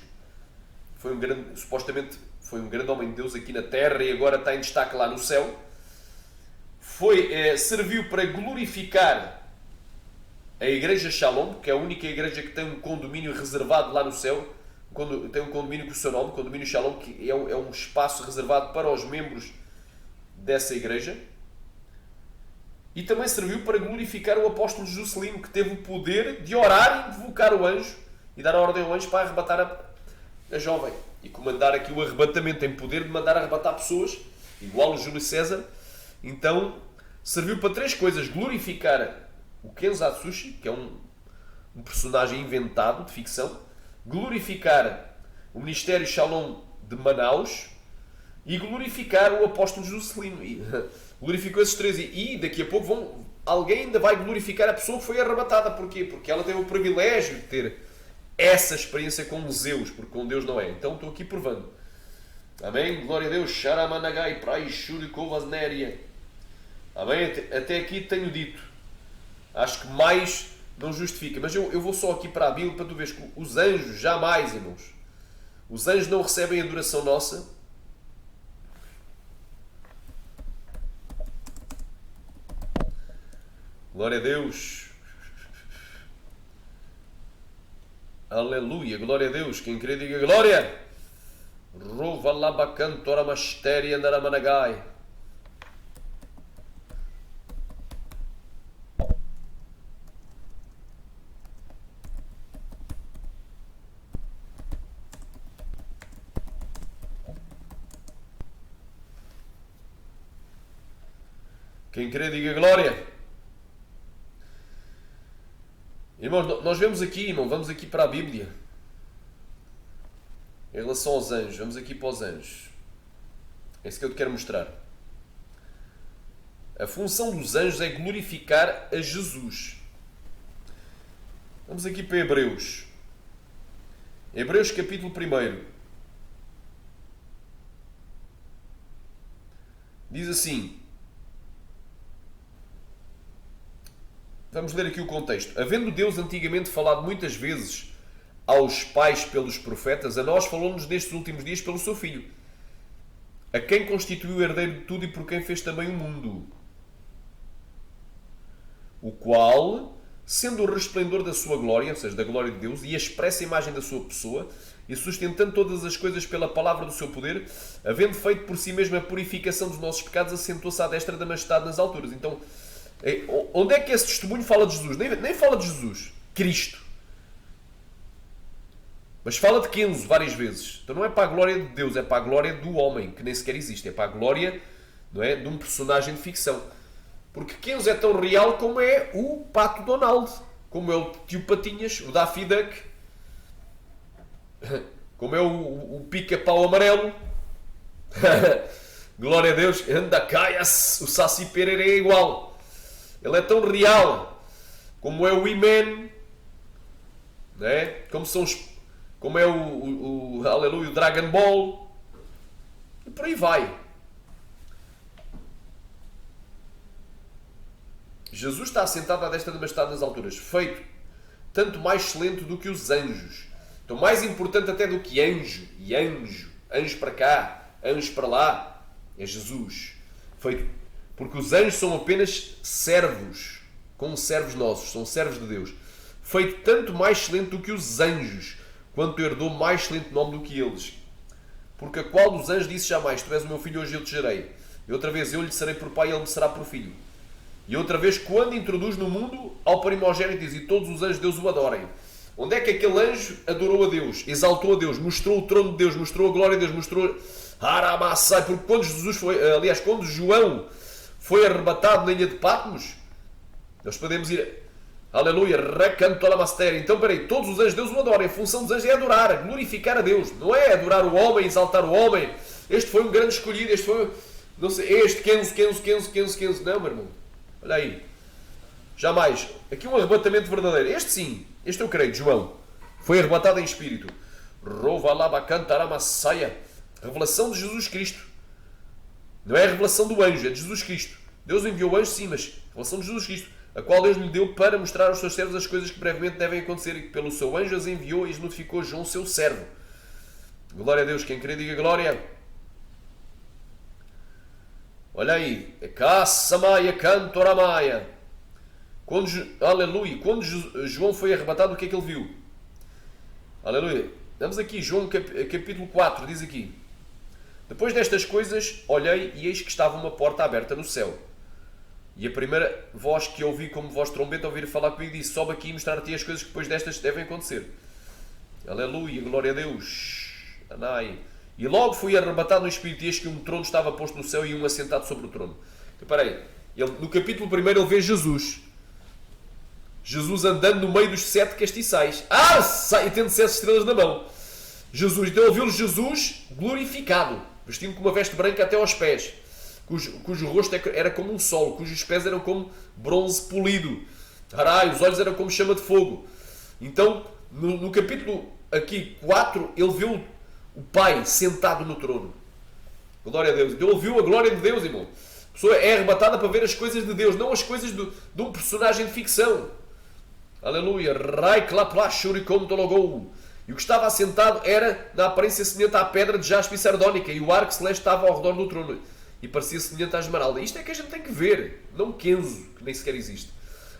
Supostamente foi um grande homem de Deus aqui na Terra e agora está em destaque lá no céu. Serviu para glorificar a Igreja Shalom, que é a única igreja que tem um condomínio reservado lá no céu. Tem um condomínio com o seu nome, condomínio Shalom, que é um espaço reservado para os membros dessa igreja. E também serviu para glorificar o apóstolo Juscelino, que teve o poder de orar e invocar o anjo e dar a ordem ao anjo para arrebatar a jovem e comandar aqui o arrebatamento. Tem poder de mandar arrebatar pessoas, igual o Júlio César. Então serviu para três coisas: glorificar o Kenzo Atsushi, que é um personagem inventado de ficção, glorificar o Ministério Shalom de Manaus e glorificar o apóstolo Juscelino. Glorificou esses três e daqui a pouco alguém ainda vai glorificar a pessoa que foi arrebatada. Porquê? Porque ela teve o privilégio de ter essa experiência com Zeus, porque com Deus não é. Então estou aqui provando. Amém? Glória a Deus. Sharamanagai Praishuri Kovasnéria. Amém? Até aqui tenho dito. Acho que mais não justifica. Mas eu vou só aqui para a Bíblia para tu veres que os anjos jamais, irmãos, os anjos não recebem adoração nossa. Glória a Deus. Aleluia. Glória a Deus. Quem crê diga glória. Rovalabacantora Mastéria Naramanagai. Quem crê diga glória. Irmãos, nós vemos aqui, irmão, vamos aqui para a Bíblia. Em relação aos anjos, vamos aqui para os anjos. É isso que eu te quero mostrar. A função dos anjos é glorificar a Jesus. Vamos aqui para Hebreus. Hebreus capítulo 1. Diz assim. Vamos ler aqui o contexto. Havendo Deus antigamente falado muitas vezes aos pais pelos profetas, a nós falou-nos nestes últimos dias pelo seu Filho, a quem constituiu o herdeiro de tudo e por quem fez também o mundo, o qual, sendo o resplendor da sua glória, ou seja, da glória de Deus, e a expressa imagem da sua pessoa, e sustentando todas as coisas pela palavra do seu poder, havendo feito por si mesmo a purificação dos nossos pecados, assentou-se à destra da majestade nas alturas. Então, onde é que esse testemunho fala de Jesus? Nem fala de Jesus, Cristo. Mas fala de Kenzo várias vezes. Então não é para a glória de Deus, é para a glória do homem, que nem sequer existe. É para a glória, não é, de um personagem de ficção. Porque Kenzo é tão real como é o Pato Donald, como é o Tio Patinhas, o Daffy Duck, como é o Pica-Pau Amarelo. Glória a Deus. Anda, caia-se. O Saci Pererê é igual. Ele é tão real como é o He-Man, né? Como é aleluia, o Dragon Ball, e por aí vai. Jesus está assentado à destra da majestade nas alturas, feito tanto mais excelente do que os anjos. Então, mais importante até do que anjo, e anjo para cá, anjo para lá, é Jesus. Feito porque os anjos são apenas servos, como servos nossos, são servos de Deus. Feito tanto mais excelente do que os anjos, quanto herdou mais excelente nome do que eles. Porque a qual dos anjos disse jamais: tu és o meu filho, hoje eu te gerei. E outra vez, eu lhe serei por pai e ele me será por filho. E outra vez, quando introduz no mundo ao primogênito, diz, e todos os anjos de Deus o adorem. Onde é que aquele anjo adorou a Deus, exaltou a Deus, mostrou o trono de Deus, mostrou a glória de Deus, mostrou Aramassai, porque quando Jesus foi, aliás, quando João foi arrebatado na ilha de Patmos, nós podemos ir, aleluia, recantolamastera. Então, peraí, todos os anjos de Deus o adorem. A função dos anjos é adorar, glorificar a Deus. Não é adorar o homem, exaltar o homem. Este foi um grande escolhido, este foi, não sei, este, Kenzo. Não, meu irmão. Olha aí. Jamais. Aqui um arrebatamento verdadeiro. Este sim, este eu creio, João. Foi arrebatado em espírito. Rovalabacantaramassaia. Revelação de Jesus Cristo. Não é a revelação do anjo, é de Jesus Cristo. Deus enviou o anjo, sim, mas a revelação de Jesus Cristo, a qual Deus lhe deu para mostrar aos seus servos as coisas que brevemente devem acontecer, e que pelo seu anjo as enviou e as notificou João, seu servo. Glória a Deus. Quem crê, diga glória. Olha aí. Caçamaia, cantoramaia. Aleluia. Quando João foi arrebatado, o que é que ele viu? Aleluia. Vamos aqui, João capítulo 4, diz aqui. Depois destas coisas, olhei e eis que estava uma porta aberta no céu. E a primeira voz que ouvi como voz de trombeta, ouvir falar comigo, disse, sobe aqui e mostrar-te as coisas que depois destas devem acontecer. Aleluia, glória a Deus. Anai. E logo fui arrebatado no Espírito, e eis que um trono estava posto no céu e um assentado sobre o trono. Então, peraí, no capítulo 1 ele vê Jesus. Jesus andando no meio dos 7 castiçais. E tendo 7 estrelas na mão. Jesus, então ele viu Jesus glorificado, vestindo com uma veste branca até aos pés, cujo rosto era como um sol, cujos pés eram como bronze polido, os olhos eram como chama de fogo. Então, no capítulo aqui 4, ele viu o Pai sentado no trono. Glória a Deus. Então ele viu a glória de Deus, irmão. A pessoa é arrebatada para ver as coisas de Deus, não as coisas de um personagem de ficção. Aleluia. E o que estava assentado era, na aparência, semelhante à pedra de jaspe e sardónica, e o arco celeste estava ao redor do trono, e parecia semelhante à esmeralda. Isto é que a gente tem que ver, não Kenzo, que nem sequer existe.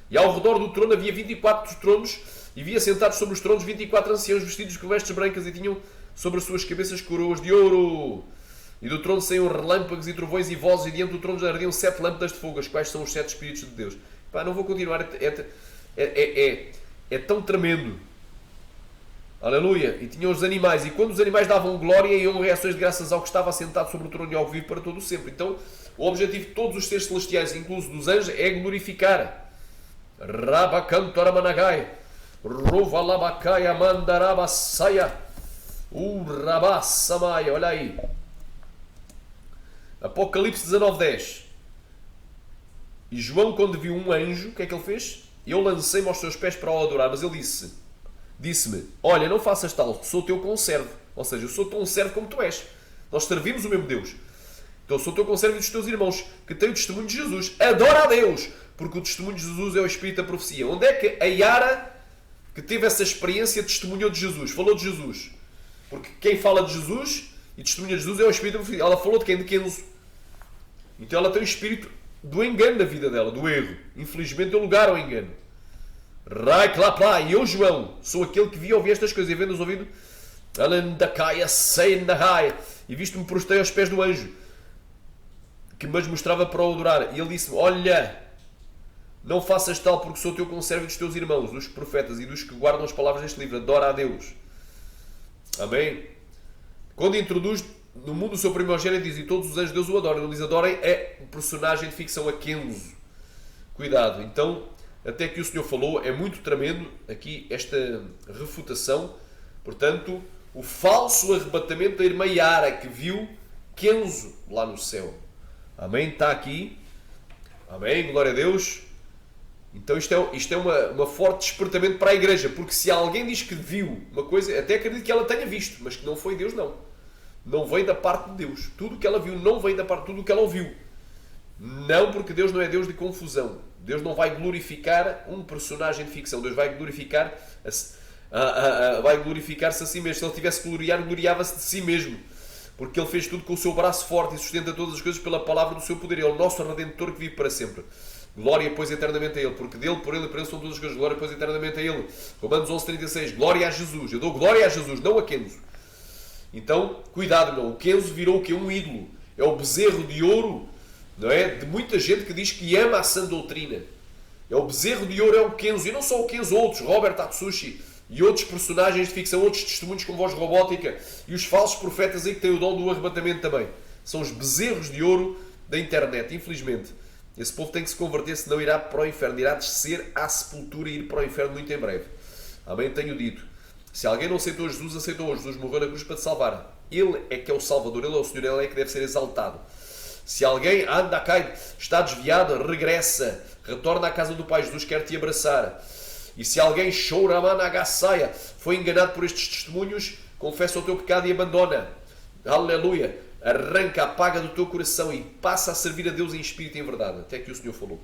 E ao redor do trono havia 24 tronos, e via sentados sobre os tronos 24 anciãos vestidos com vestes brancas, e tinham sobre as suas cabeças coroas de ouro. E do trono saíam relâmpagos e trovões e vozes, e diante do trono já ardiam 7 lâmpadas de fogo, as quais são os 7 Espíritos de Deus. Pá, não vou continuar, é tão tremendo. Aleluia. E tinham os animais, e quando os animais davam glória, iam reações de graças ao que estava assentado sobre o trono e ao que vive para todo o sempre. Então, o objetivo de todos os seres celestiais, incluso dos anjos, é glorificar. Rabacantoramanagai, Rovalabacai, Amandarabassaia, Urabassamaya. Olha aí. Apocalipse 19:10. E João, quando viu um anjo, o que é que ele fez? Eu lancei-me aos seus pés para o adorar, mas ele disse-me, olha, não faças tal, sou teu conservo. Ou seja, eu sou tão servo como tu és. Nós servimos o mesmo Deus. Então eu sou teu conservo e dos teus irmãos, que têm o testemunho de Jesus. Adora a Deus, porque o testemunho de Jesus é o Espírito da profecia. Onde é que a Yara, que teve essa experiência, testemunhou de Jesus? Falou de Jesus. Porque quem fala de Jesus e testemunha de Jesus é o Espírito da profecia. Ela falou de quem? De Kenzo. Então ela tem o espírito do engano na vida dela, do erro. Infelizmente deu lugar ao engano. E eu, João, sou aquele que via ouvir estas coisas, e vendo os ouvidos, e visto-me prostrei aos pés do anjo, que me mostrava para o adorar. E ele disse-me, olha, não faças tal, porque sou teu conservo dos teus irmãos, dos profetas e dos que guardam as palavras deste livro. Adora a Deus. Amém? Quando introduz no mundo o seu primogênito, diz, e todos os anjos de Deus o adoram. Ele diz, adorem, é um personagem de ficção, a Kenzo. Cuidado. Então, até que o Senhor falou, é muito tremendo aqui esta refutação. Portanto, o falso arrebatamento da irmã Yara, que viu Kenzo lá no céu. Amém? Está aqui. Amém? Glória a Deus. Então isto é uma forte despertamento para a igreja, porque se alguém diz que viu uma coisa, até acredito que ela tenha visto, mas que não foi Deus, não. Não vem da parte de Deus. Tudo o que ela viu não vem da parte de tudo o que ela ouviu. Não, porque Deus não é Deus de confusão. Deus não vai glorificar um personagem de ficção. Deus vai glorificar-se a si mesmo. Se ele tivesse que gloriar, gloriava-se de si mesmo. Porque ele fez tudo com o seu braço forte e sustenta todas as coisas pela palavra do seu poder. Ele é o nosso Redentor que vive para sempre. Glória, pois, eternamente a Ele. Porque dele, por Ele e por Ele são todas as coisas. Glória, pois, eternamente a Ele. Romanos 11:36. Glória a Jesus. Eu dou glória a Jesus, não a Kenzo. Então, cuidado, não. O Kenzo virou o quê? Um ídolo. É o bezerro de ouro não é? De muita gente que diz que ama a sã doutrina. É o bezerro de ouro, é o Kenzo, e não só o Kenzo, outros, Robert Atsushi e outros personagens de ficção, outros testemunhos com voz robótica e os falsos profetas aí que têm o dom do arrebatamento também. São os bezerros de ouro da internet, infelizmente. Esse povo tem que se converter, senão irá para o inferno, irá descer à sepultura e ir para o inferno muito em breve. Amém? Tenho dito. Se alguém não aceitou Jesus, aceitou Jesus, morreu na cruz para te salvar. Ele é que é o Salvador, Ele é o Senhor, Ele é que deve ser exaltado. Se alguém anda, cai, está desviado, regressa, retorna à casa do Pai Jesus, quer te abraçar. E se alguém chora, managasaia, foi enganado por estes testemunhos, confessa o teu pecado e abandona. Aleluia! Arranca, apaga do teu coração e passa a servir a Deus em espírito e em verdade. Até que o Senhor falou.